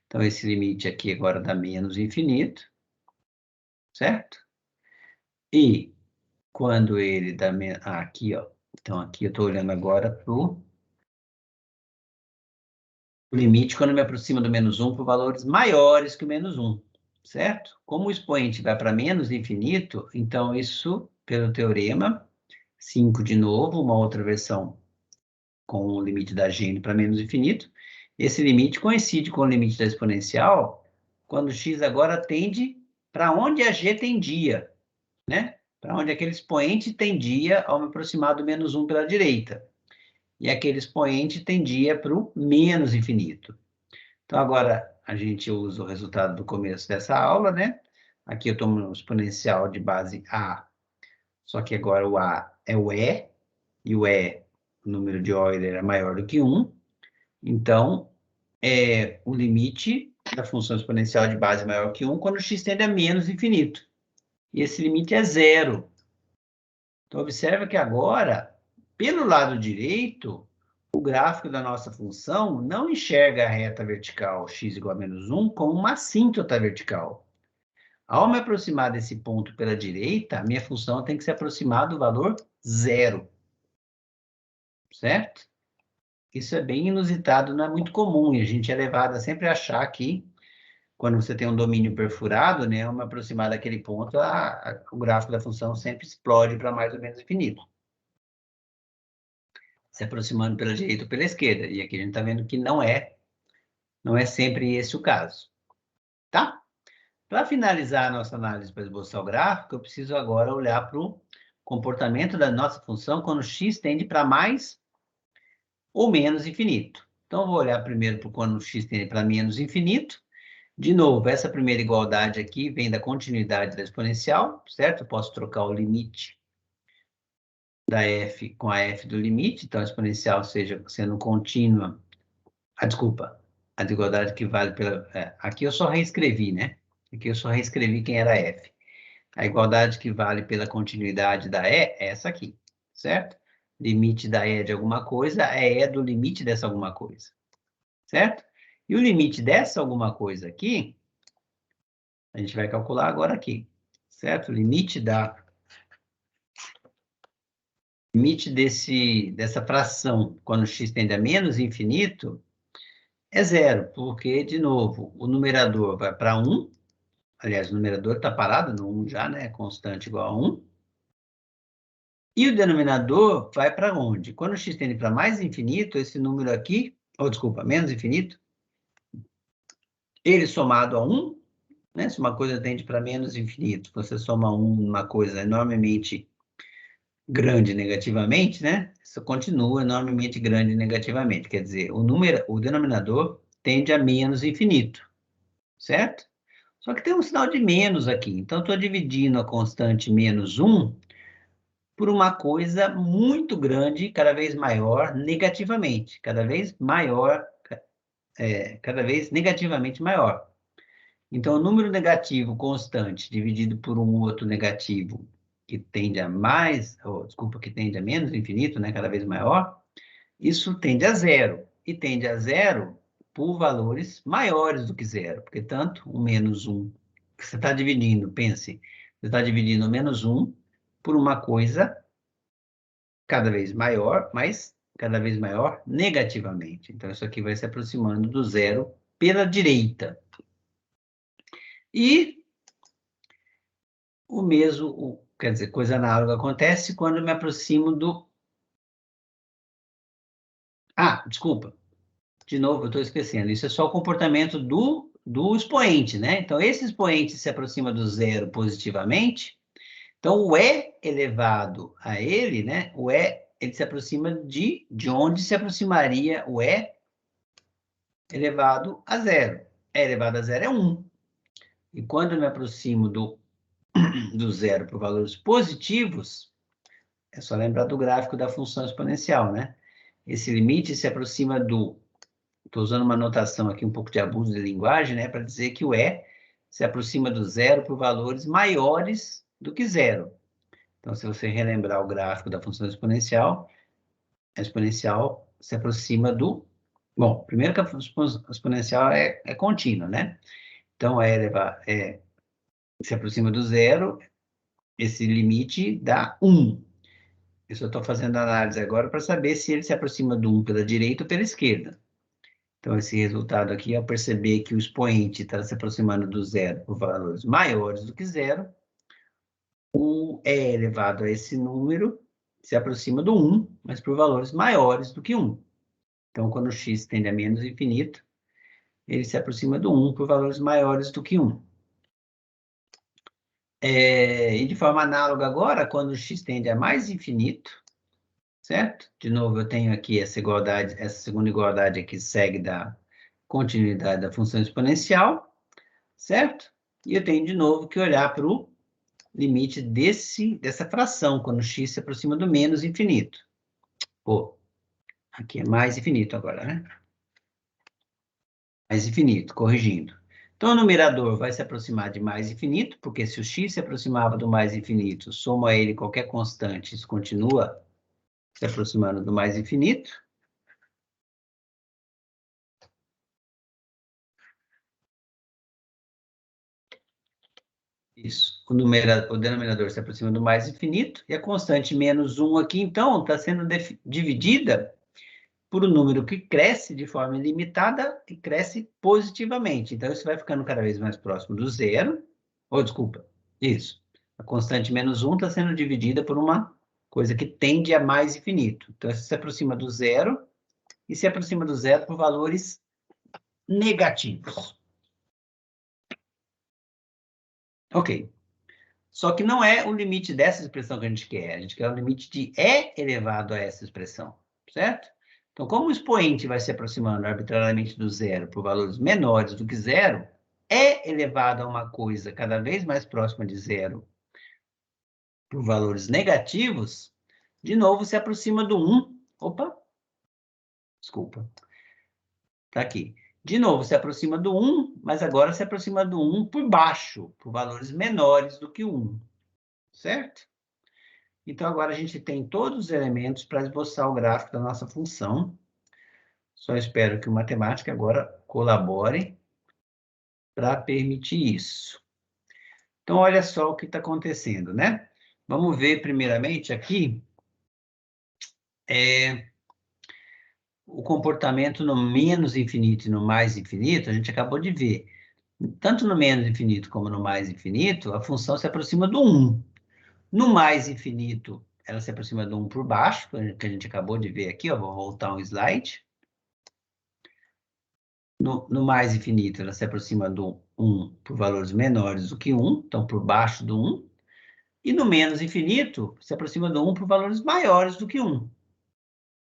Então, esse limite aqui agora dá menos infinito, certo? E quando ele dá menos... aqui, ó. Então, aqui eu estou olhando agora para o limite quando me aproxima do menos 1 por valores maiores que o menos 1, certo? Como o expoente vai para menos infinito, então isso, pelo teorema 5 de novo, uma outra versão com o limite da g indo para menos infinito, esse limite coincide com o limite da exponencial quando x agora tende para onde a g tendia, né? Para onde aquele expoente tendia ao me aproximar do menos 1 pela direita. E aquele expoente tendia para o menos infinito. Então, agora, a gente usa o resultado do começo dessa aula, né? Aqui eu tomo um exponencial de base A, só que agora o A é o E, e o E, o número de Euler é maior do que 1. Então, o limite da função exponencial de base maior que 1 quando x tende a menos infinito. E esse limite é zero. Então, observa que agora, pelo lado direito, o gráfico da nossa função não enxerga a reta vertical x igual a menos 1 como uma assíntota vertical. Ao me aproximar desse ponto pela direita, a minha função tem que se aproximar do valor zero. Certo? Isso é bem inusitado, não é muito comum, e a gente é levado a sempre achar que, quando você tem um domínio perfurado, né, ao me aproximar daquele ponto, o gráfico da função sempre explode para mais ou menos infinito. Se aproximando pela direita ou pela esquerda. E aqui a gente está vendo que não é sempre esse o caso. Tá? Para finalizar a nossa análise para esboçar o gráfico, eu preciso agora olhar para o comportamento da nossa função quando x tende para mais ou menos infinito. Então, eu vou olhar primeiro para quando x tende para menos infinito. De novo, essa primeira igualdade aqui vem da continuidade da exponencial, certo? Eu posso trocar o limite da f com a f do limite, então a exponencial seja sendo contínua. Desculpa, a desigualdade que vale pela... aqui eu só reescrevi, né? Aqui eu só reescrevi quem era f. A igualdade que vale pela continuidade da e é essa aqui, certo? Limite da e de alguma coisa é e do limite dessa alguma coisa, certo? E o limite dessa alguma coisa aqui, a gente vai calcular agora aqui, certo? O limite dessa fração, quando x tende a menos infinito, é zero, porque, de novo, o numerador vai para 1, aliás, o numerador está parado no 1 já, né? Constante igual a 1. E o denominador vai para onde? Quando o x tende para mais infinito, esse número aqui, ou desculpa, menos infinito, ele somado a 1, né? Se uma coisa tende para menos infinito, você soma 1 numa coisa enormemente grande negativamente, né? Isso continua enormemente grande negativamente. Quer dizer, o denominador tende a menos infinito, certo? Só que tem um sinal de menos aqui. Então, estou dividindo a constante menos 1 por uma coisa muito grande, cada vez maior, negativamente. Cada vez maior, cada vez negativamente maior. Então, o número negativo constante dividido por um outro negativo que tende a mais, ou, desculpa, que tende a menos infinito, né, cada vez maior, isso tende a zero. E tende a zero por valores maiores do que zero, porque tanto o menos 1, que você está dividindo, pense, você está dividindo o menos 1 por uma coisa cada vez maior, mas cada vez maior negativamente. Então, isso aqui vai se aproximando do zero pela direita. E o mesmo, quer dizer, coisa análoga acontece quando eu me aproximo do... Ah, desculpa. De novo, eu estou esquecendo. Isso é só o comportamento do expoente, né? Então, esse expoente se aproxima do zero positivamente. Então, o E elevado a ele, né? O E, ele se aproxima de onde se aproximaria o E elevado a zero. E elevado a zero é 1. E quando eu me aproximo do zero por valores positivos, é só lembrar do gráfico da função exponencial, né? Esse limite se aproxima do... Estou usando uma notação aqui, um pouco de abuso de linguagem, né? Para dizer que o E se aproxima do zero por valores maiores do que zero. Então, se você relembrar o gráfico da função exponencial, a exponencial se aproxima do... Bom, primeiro que a função exponencial é contínua, né? Então, se aproxima do zero, esse limite dá 1. Eu só estou fazendo análise agora para saber se ele se aproxima do 1 pela direita ou pela esquerda. Então, esse resultado aqui, ao perceber que o expoente está se aproximando do zero por valores maiores do que zero, o E elevado a esse número se aproxima do 1, mas por valores maiores do que 1. Então, quando o x tende a menos infinito, ele se aproxima do 1 por valores maiores do que 1. E de forma análoga agora, quando o x tende a mais infinito, certo? De novo, eu tenho aqui essa igualdade, essa segunda igualdade aqui segue da continuidade da função exponencial, certo? E eu tenho de novo que olhar para o limite dessa fração, quando o x se aproxima do menos infinito. Pô, aqui é mais infinito agora, né? Mais infinito, corrigindo. Então, o numerador vai se aproximar de mais infinito, porque se o x se aproximava do mais infinito, soma a ele qualquer constante, isso continua se aproximando do mais infinito. Isso. O denominador se aproxima do mais infinito, e a constante menos 1 aqui, então, está sendo dividida por um número que cresce de forma ilimitada e cresce positivamente. Então, isso vai ficando cada vez mais próximo do zero. Ou, desculpa, isso. A constante menos 1 está sendo dividida por uma coisa que tende a mais infinito. Então, isso se aproxima do zero e se aproxima do zero por valores negativos. Ok. Só que não é o limite dessa expressão que a gente quer. A gente quer o limite de E elevado a essa expressão, certo? Então, como o expoente vai se aproximando arbitrariamente do zero por valores menores do que zero, E elevado a uma coisa cada vez mais próxima de zero por valores negativos, de novo se aproxima do 1. Opa! Desculpa. Está aqui. De novo, se aproxima do 1, mas agora se aproxima do 1 por baixo, por valores menores do que 1. Certo? Então, agora a gente tem todos os elementos para esboçar o gráfico da nossa função. Só espero que o matemática agora colabore para permitir isso. Então, olha só o que está acontecendo, né? Vamos ver, primeiramente, aqui, o comportamento no menos infinito e no mais infinito, a gente acabou de ver. tanto no menos infinito como no mais infinito, a função se aproxima do 1. No mais infinito, ela se aproxima do 1 por baixo, que a gente acabou de ver aqui, ó, vou voltar um slide. No mais infinito, ela se aproxima do 1 por valores menores do que 1, então por baixo do 1. E no menos infinito, se aproxima do 1 por valores maiores do que 1.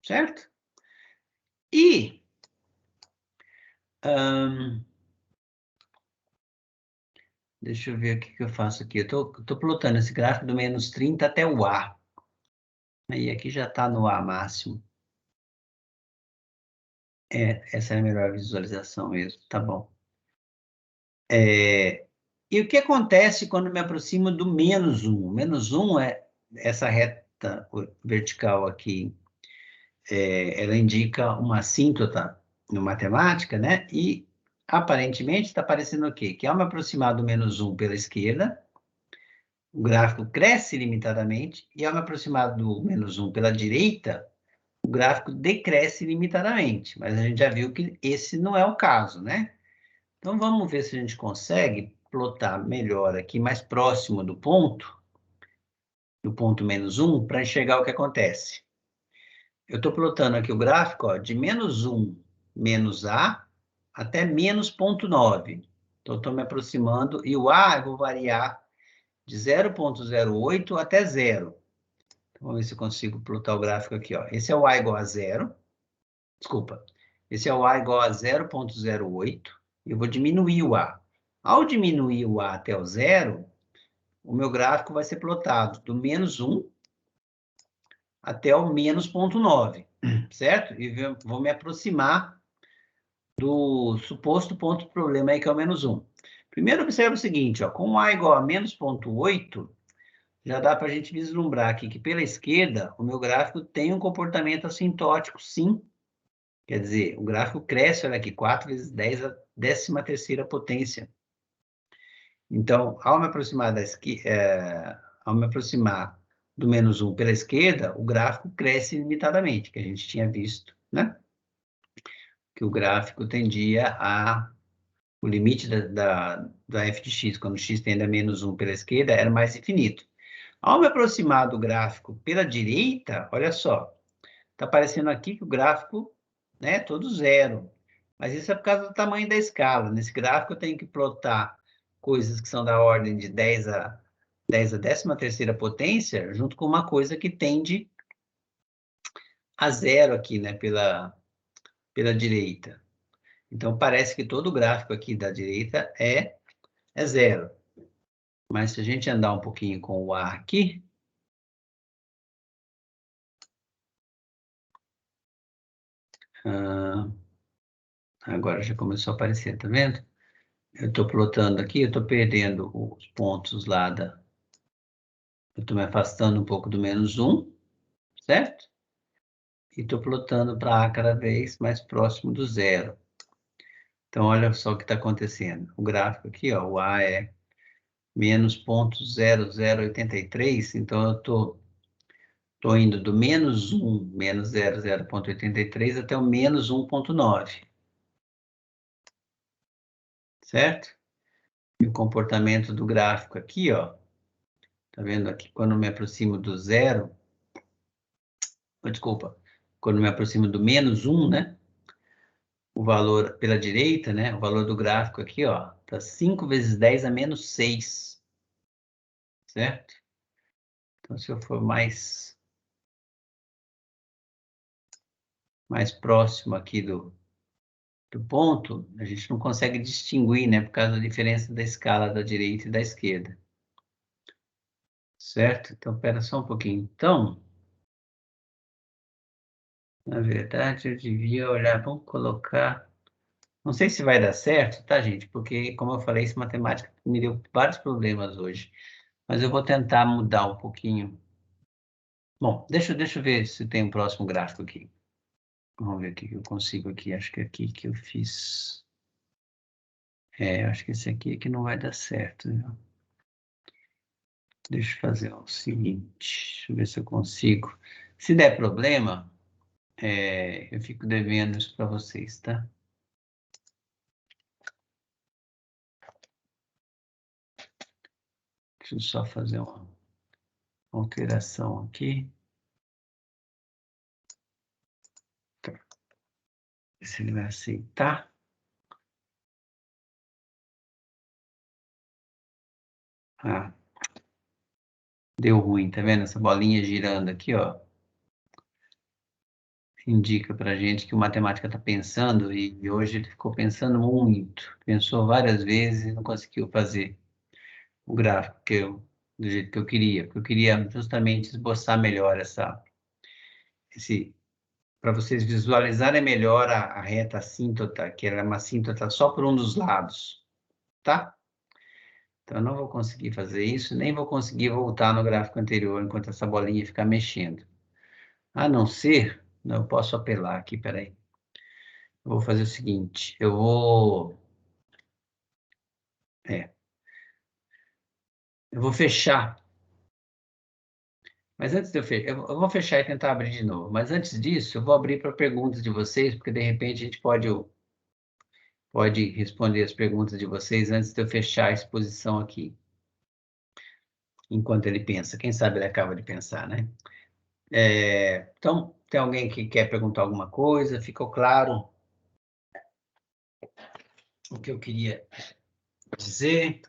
Certo? E deixa eu ver o que eu faço aqui. Eu estou plotando esse gráfico do menos 30 até o A. E aqui já está no A máximo. Essa é a melhor visualização mesmo, tá bom. E o que acontece quando me aproximo do menos 1? Menos 1 é essa reta vertical aqui. Ela indica uma assíntota no matemática, né? E aparentemente está parecendo o quê? Que ao me aproximar do menos 1 pela esquerda, o gráfico cresce limitadamente, e ao me aproximar do menos 1 pela direita, o gráfico decresce limitadamente. Mas a gente já viu que esse não é o caso, né? Então vamos ver se a gente consegue plotar melhor aqui, mais próximo do ponto menos 1, para enxergar o que acontece. Eu estou plotando aqui o gráfico, ó, de menos 1, menos A, até menos 0,9. Então, estou me aproximando, e o A eu vou variar de 0,08 até 0. Então, vamos ver se eu consigo plotar o gráfico aqui, ó. Esse é o A igual a 0. Desculpa. Esse é o A igual a 0,08. Eu vou diminuir o A. Ao diminuir o A até o 0, o meu gráfico vai ser plotado do menos 1 até o menos 0,9, certo? E vou me aproximar do suposto ponto de problema aí, que é o menos 1. Primeiro, observe o seguinte, ó, com A igual a menos 0,8, já dá para a gente vislumbrar aqui que pela esquerda, o meu gráfico tem um comportamento assintótico, sim. Quer dizer, o gráfico cresce, olha aqui, 4 vezes 10 a 13ª potência. Então, ao me aproximar do menos 1 pela esquerda, o gráfico cresce limitadamente, que a gente tinha visto, né? Que o gráfico tendia a... O limite da f de x, quando x tende a menos 1 pela esquerda, era mais infinito. Ao me aproximar do gráfico pela direita, olha só, está aparecendo aqui que o gráfico, né, todo zero. Mas isso é por causa do tamanho da escala. Nesse gráfico eu tenho que plotar coisas que são da ordem de 10 a 13ª potência, junto com uma coisa que tende a zero aqui, né, pela direita. Então, parece que todo o gráfico aqui da direita é zero. Mas se a gente andar um pouquinho com o A aqui, agora já começou a aparecer, tá vendo? Eu estou plotando aqui, eu estou perdendo os pontos lá eu estou me afastando um pouco do menos 1, certo? E estou plotando para A cada vez mais próximo do zero. Então, olha só o que está acontecendo. O gráfico aqui, ó, o A é menos 0,0083, então eu estou indo do menos 1, menos 0,083, até o menos 1,9. Certo? E o comportamento do gráfico aqui, ó, tá vendo aqui, quando eu me aproximo do zero, desculpa, quando eu me aproximo do menos 1, né? O valor pela direita, né? O valor do gráfico aqui, ó, tá 5 vezes 10 a menos 6. Certo? Então, se eu for mais próximo aqui do ponto, a gente não consegue distinguir, né? Por causa da diferença da escala da direita e da esquerda. Certo? Então, espera só um pouquinho. Então, na verdade, eu devia olhar, vamos colocar... Não sei se vai dar certo, tá, gente? Porque, como eu falei, essa matemática me deu vários problemas hoje. Mas eu vou tentar mudar um pouquinho. Bom, deixa eu ver se tem um próximo gráfico aqui. Vamos ver o que eu consigo aqui. Acho que é aqui que eu fiz... acho que esse aqui é que não vai dar certo, né? Deixa eu fazer o seguinte. Deixa eu ver se eu consigo. Se der problema, eu fico devendo isso para vocês, tá? Deixa eu só fazer uma alteração aqui. Tá. Se ele vai aceitar. Ah, deu ruim, tá vendo? Essa bolinha girando aqui, ó. Indica pra gente que o matemática está pensando e hoje ele ficou pensando muito. Pensou várias vezes e não conseguiu fazer o gráfico do jeito que eu queria. Porque eu queria justamente esboçar melhor para vocês visualizarem melhor a reta assíntota, que ela é uma assíntota só por um dos lados, tá? Então, eu não vou conseguir fazer isso, nem vou conseguir voltar no gráfico anterior enquanto essa bolinha ficar mexendo. A não ser, não, eu posso apelar aqui, peraí. Eu vou fazer o seguinte, eu vou fechar. Mas antes de eu fechar, eu vou fechar e tentar abrir de novo. Mas antes disso, eu vou abrir para perguntas de vocês, porque de repente a gente pode responder as perguntas de vocês antes de eu fechar a exposição aqui. Enquanto ele pensa. Quem sabe ele acaba de pensar, né? Então, tem alguém que quer perguntar alguma coisa? Ficou claro o que eu queria dizer?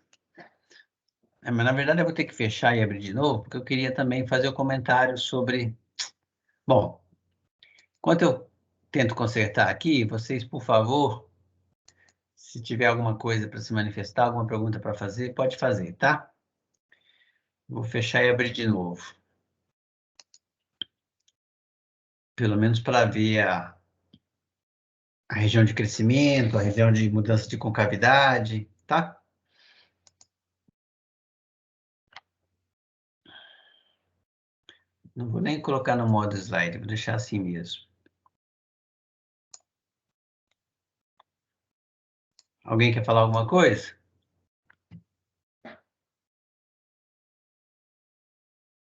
Mas, na verdade, eu vou ter que fechar e abrir de novo, porque eu queria também fazer o comentário sobre... Bom, enquanto eu tento consertar aqui, vocês, por favor, se tiver alguma coisa para se manifestar, alguma pergunta para fazer, pode fazer, tá? Vou fechar e abrir de novo. Pelo menos para ver a região de crescimento, a região de mudança de concavidade, tá? Não vou nem colocar no modo slide, vou deixar assim mesmo. Alguém quer falar alguma coisa?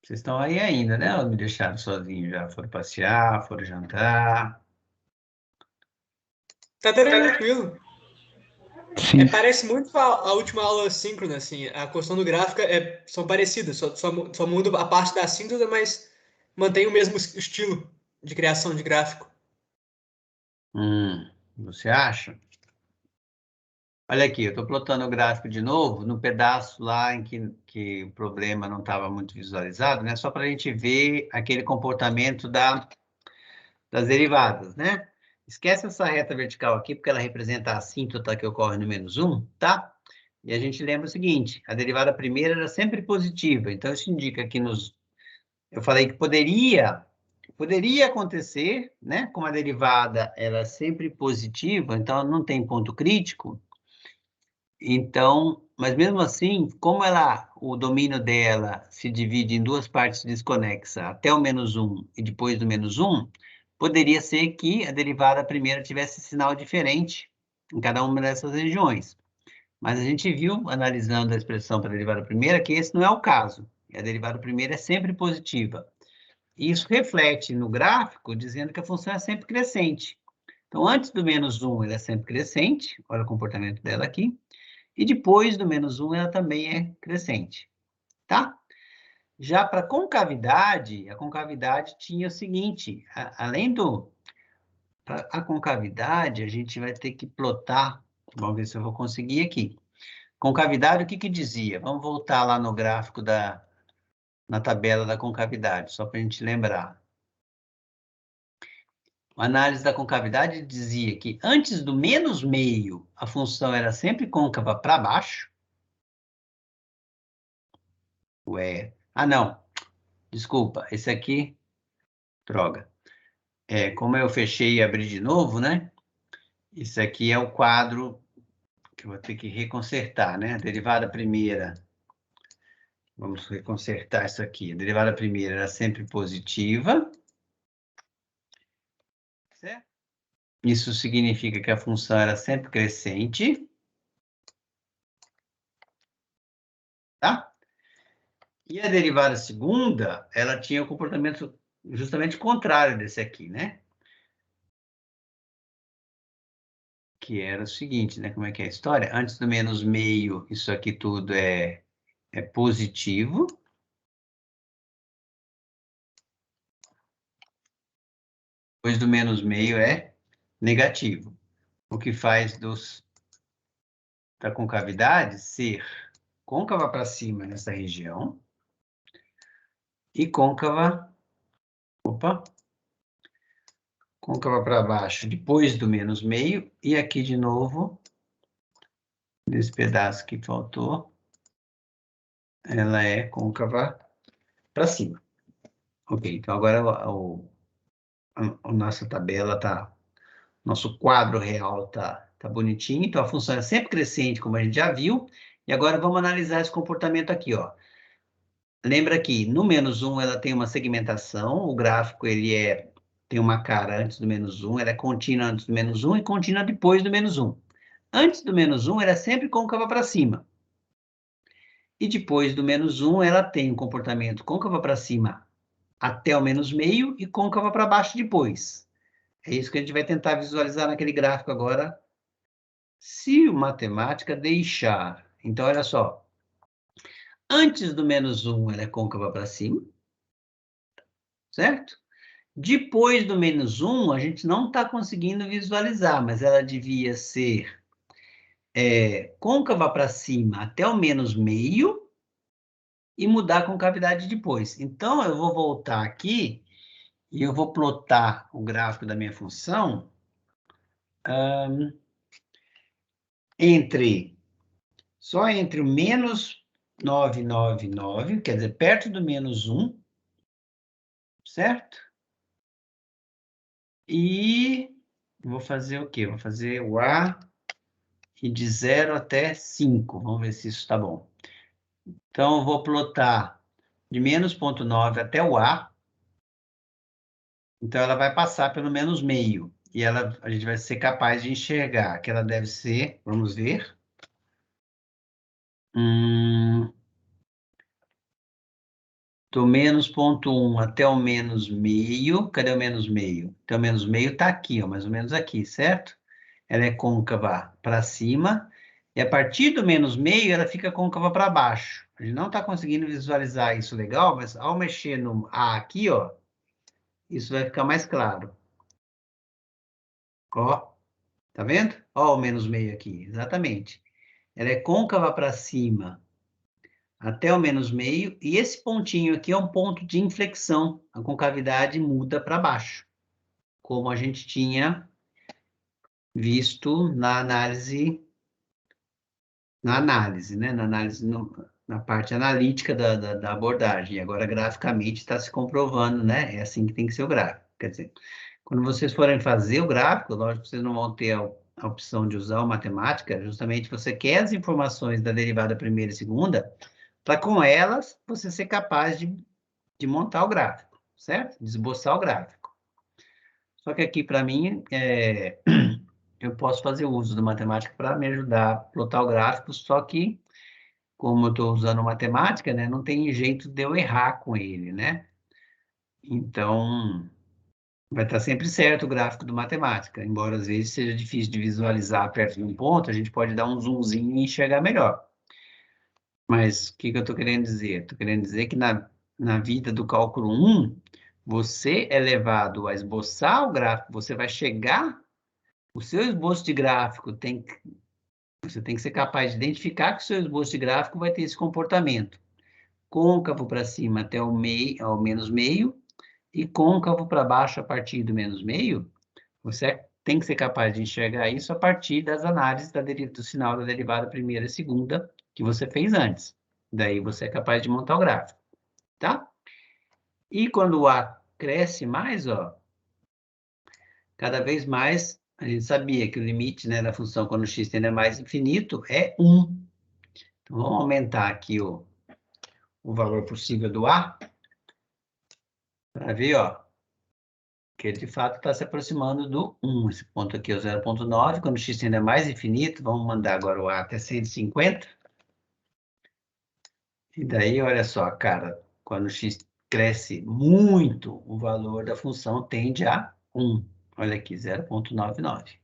Vocês estão aí ainda, né? Ou me deixaram sozinho já? Foram passear, foram jantar? Tá tranquilo. Sim. Parece muito a última aula síncrona, assim. A questão do gráfico são parecidas, só muda a parte da síntese, mas mantém o mesmo estilo de criação de gráfico. Você acha? Olha aqui, eu estou plotando o gráfico de novo, no pedaço lá em que o problema não estava muito visualizado, né? Só para a gente ver aquele comportamento das derivadas, né? Esquece essa reta vertical aqui, porque ela representa a assíntota que ocorre no menos 1, tá? E a gente lembra o seguinte, a derivada primeira era sempre positiva, então isso indica que eu falei que poderia acontecer, né? Como a derivada era sempre positiva, então não tem ponto crítico, então, mas mesmo assim, como o domínio dela se divide em duas partes desconexas, até o menos 1 e depois do menos 1, poderia ser que a derivada primeira tivesse sinal diferente em cada uma dessas regiões. Mas a gente viu, analisando a expressão para a derivada primeira, que esse não é o caso. A derivada primeira é sempre positiva. E isso reflete no gráfico, dizendo que a função é sempre crescente. Então, antes do menos 1, ela é sempre crescente. Olha o comportamento dela aqui. E depois do menos 1, ela também é crescente, tá? Já para concavidade, a concavidade tinha o seguinte, além para a concavidade, a gente vai ter que plotar, vamos ver se eu vou conseguir aqui. Concavidade, o que que dizia? Vamos voltar lá no gráfico na tabela da concavidade, só para a gente lembrar. A análise da concavidade dizia que antes do menos meio, a função era sempre côncava para baixo. Não. Desculpa, esse aqui, droga. Como eu fechei e abri de novo, né? Isso aqui é o quadro que eu vou ter que reconsertar, né? A derivada primeira. Vamos reconsertar isso aqui. A derivada primeira era sempre positiva. Certo? Isso significa que a função era sempre crescente. Tá? E a derivada segunda, ela tinha o comportamento justamente contrário desse aqui, né? Que era o seguinte, né? Como é que é a história? Antes do menos meio, isso aqui tudo é é positivo. Depois do menos meio é negativo. O que faz da concavidade ser côncava para cima nessa região e côncava para baixo depois do menos meio, e aqui de novo, nesse pedaço que faltou, ela é côncava para cima. Ok, então agora a nossa tabela nosso quadro real tá bonitinho, então a função é sempre crescente, como a gente já viu, e agora vamos analisar esse comportamento aqui, ó. Lembra que no menos 1 ela tem uma segmentação, o gráfico tem uma cara antes do menos 1, ela é contínua antes do menos 1 e contínua depois do menos 1. Antes do menos 1, ela é sempre côncava para cima. E depois do menos 1, ela tem um comportamento côncava para cima até o menos meio e côncava para baixo depois. É isso que a gente vai tentar visualizar naquele gráfico agora, se o matemática deixar. Então, olha só. Antes do menos 1, ela é côncava para cima, certo? Depois do menos 1, a gente não está conseguindo visualizar, mas ela devia ser côncava para cima até o menos meio e mudar a concavidade depois. Então, eu vou voltar aqui e eu vou plotar o gráfico da minha função só entre o menos 999, quer dizer, perto do menos 1, certo? E vou fazer o quê? Vou fazer o A e de 0 até 5. Vamos ver se isso está bom. Então, eu vou plotar de menos 0,9 até o A. Então, ela vai passar pelo menos meio. E a gente vai ser capaz de enxergar que ela deve ser, vamos ver. Do menos 0,1 até o menos meio. Cadê o menos meio? Então, o menos meio está aqui, ó, mais ou menos aqui, certo? Ela é côncava para cima. E a partir do menos meio, ela fica côncava para baixo. A gente não está conseguindo visualizar isso legal, mas ao mexer no A aqui, ó, isso vai ficar mais claro. Ó, tá vendo? Ó, o menos meio aqui, exatamente. Ela é côncava para cima até o menos meio, e esse pontinho aqui é um ponto de inflexão. A concavidade muda para baixo, como a gente tinha visto na análise, né? Na parte analítica da abordagem. E agora, graficamente, está se comprovando, né? É assim que tem que ser o gráfico. Quer dizer, quando vocês forem fazer o gráfico, lógico que vocês não vão ter a opção de usar o matemática, justamente você quer as informações da derivada primeira e segunda, para com elas você ser capaz de montar o gráfico, certo? De esboçar o gráfico. Só que aqui, para mim, eu posso fazer uso da matemática para me ajudar a plotar o gráfico, só que, como eu estou usando matemática, né, não tem jeito de eu errar com ele, né? Então, vai estar sempre certo o gráfico do matemática, embora às vezes seja difícil de visualizar perto de um ponto, a gente pode dar um zoomzinho e enxergar melhor. Mas o que eu estou querendo dizer? Estou querendo dizer que na vida do cálculo 1, você é levado a esboçar o gráfico, você vai chegar, o seu esboço de gráfico você tem que ser capaz de identificar que o seu esboço de gráfico vai ter esse comportamento. Côncavo para cima até ao menos meio, e côncavo para baixo a partir do menos meio, você tem que ser capaz de enxergar isso a partir das análises do sinal da derivada primeira e segunda que você fez antes. Daí você é capaz de montar o gráfico, tá? E quando o A cresce mais, ó, cada vez mais, a gente sabia que o limite, né, da função quando x tende a mais infinito é 1. Então, vamos aumentar aqui o valor possível do A, para ver, ó, que ele de fato está se aproximando do 1. Esse ponto aqui é o 0,9. Quando x tende a mais infinito, vamos mandar agora o A até 150. E daí, olha só, cara, quando x cresce muito, o valor da função tende a 1. Olha aqui, 0,99.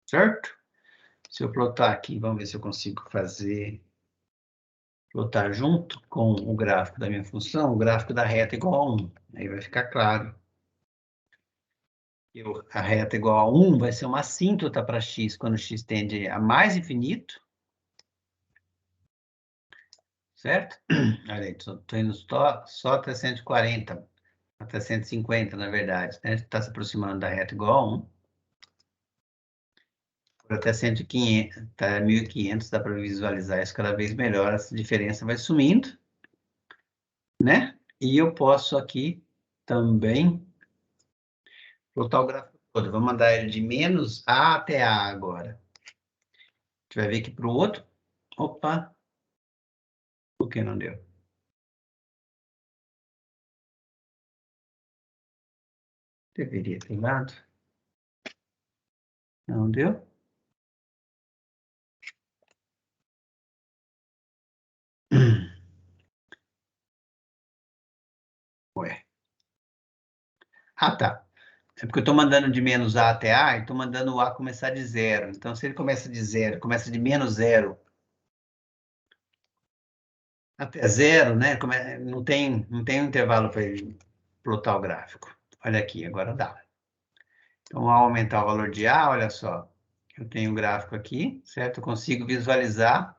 Certo? Se eu plotar aqui, vamos ver se eu consigo fazer plotar junto com o gráfico da minha função, o gráfico da reta igual a 1. Aí vai ficar claro. A reta igual a 1 vai ser uma assíntota para x quando x tende a mais infinito. Certo? Olha aí, estou indo só até 140, até 150, na verdade. Né? Está se aproximando da reta igual a 1. Por até 1.500, até 1.500, dá para visualizar isso cada vez melhor. Essa diferença vai sumindo. Né? E eu posso aqui também plotar o gráfico todo. Vou mandar ele de menos A até A agora. A gente vai ver que para o outro... Opa! Por que não deu? Deveria ter dado. Não deu? Ué. Ah, tá. É porque eu estou mandando de menos A até A, e estou mandando o A começar de 0. Então, se ele começa de 0, começa de menos 0 até 0, né? Não tem um intervalo para ele plotar o gráfico. Olha aqui, agora dá. Então, ao aumentar o valor de A, olha só, eu tenho um gráfico aqui, certo? Eu consigo visualizar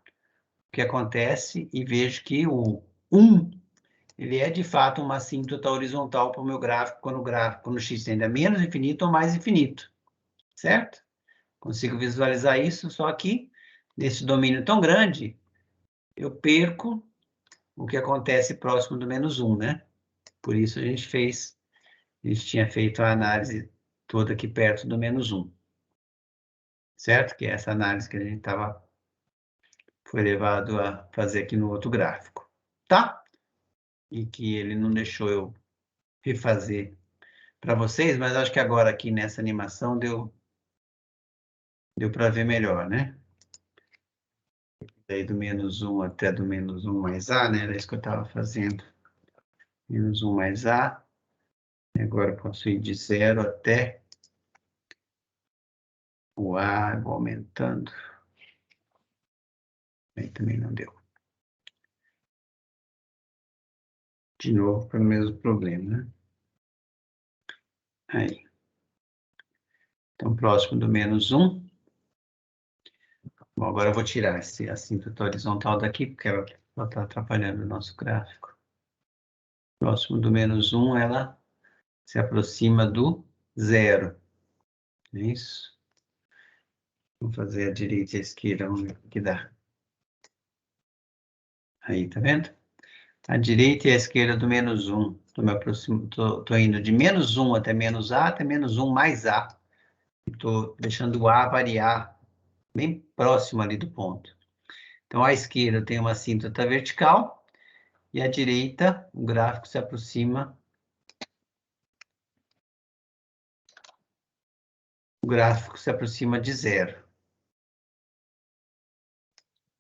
o que acontece e vejo que o 1, ele é de fato uma assíntota horizontal para o meu gráfico, quando x tende a menos infinito ou mais infinito, certo? Consigo visualizar isso, só que nesse domínio tão grande, eu perco o que acontece próximo do menos 1, né? Por isso a gente tinha feito a análise toda aqui perto do menos 1. Certo? Que é essa análise que a gente foi levado a fazer aqui no outro gráfico. Tá? E que ele não deixou eu refazer para vocês, mas acho que agora aqui nessa animação deu para ver melhor, né? Daí do menos 1 até do menos 1 mais A, né? Era isso que eu estava fazendo. Menos 1 mais A. Agora eu posso ir de 0 até o A, vou aumentando. Aí também não deu. De novo, pelo mesmo problema, né? Aí. Então, próximo do menos 1. Bom, agora eu vou tirar esse assíntota horizontal daqui, porque ela está atrapalhando o nosso gráfico. Próximo do menos 1, ela se aproxima do 0. É isso? Vamos fazer a direita e a esquerda, vamos ver o que dá. Aí, tá vendo? A direita e a esquerda do menos 1. Estou indo de menos 1 até menos A, até menos 1 mais A. Estou deixando o A variar bem próximo ali do ponto. Então, à esquerda eu tenho uma assíntota vertical, e à direita o gráfico se aproxima. O gráfico se aproxima de 0.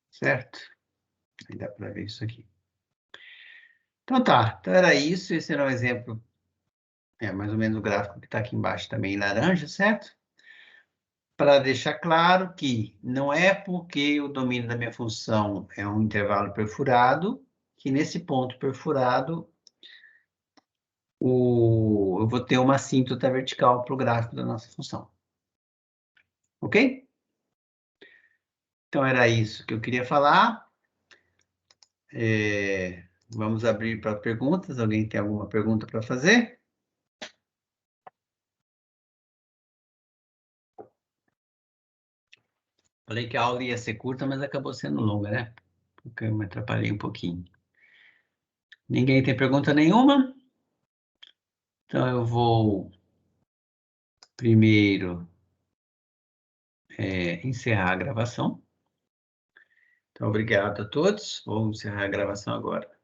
Certo? Aí dá para ver isso aqui. Então tá, então era isso. Esse era um exemplo, mais ou menos o gráfico que está aqui embaixo também em laranja, certo? Para deixar claro que não é porque o domínio da minha função é um intervalo perfurado, que nesse ponto perfurado eu vou ter uma assíntota vertical para o gráfico da nossa função. Ok? Então era isso que eu queria falar. Vamos abrir para perguntas. Alguém tem alguma pergunta para fazer? Falei que a aula ia ser curta, mas acabou sendo longa, né? Porque eu me atrapalhei um pouquinho. Ninguém tem pergunta nenhuma? Então eu vou primeiro encerrar a gravação. Então, obrigado a todos. Vou encerrar a gravação agora.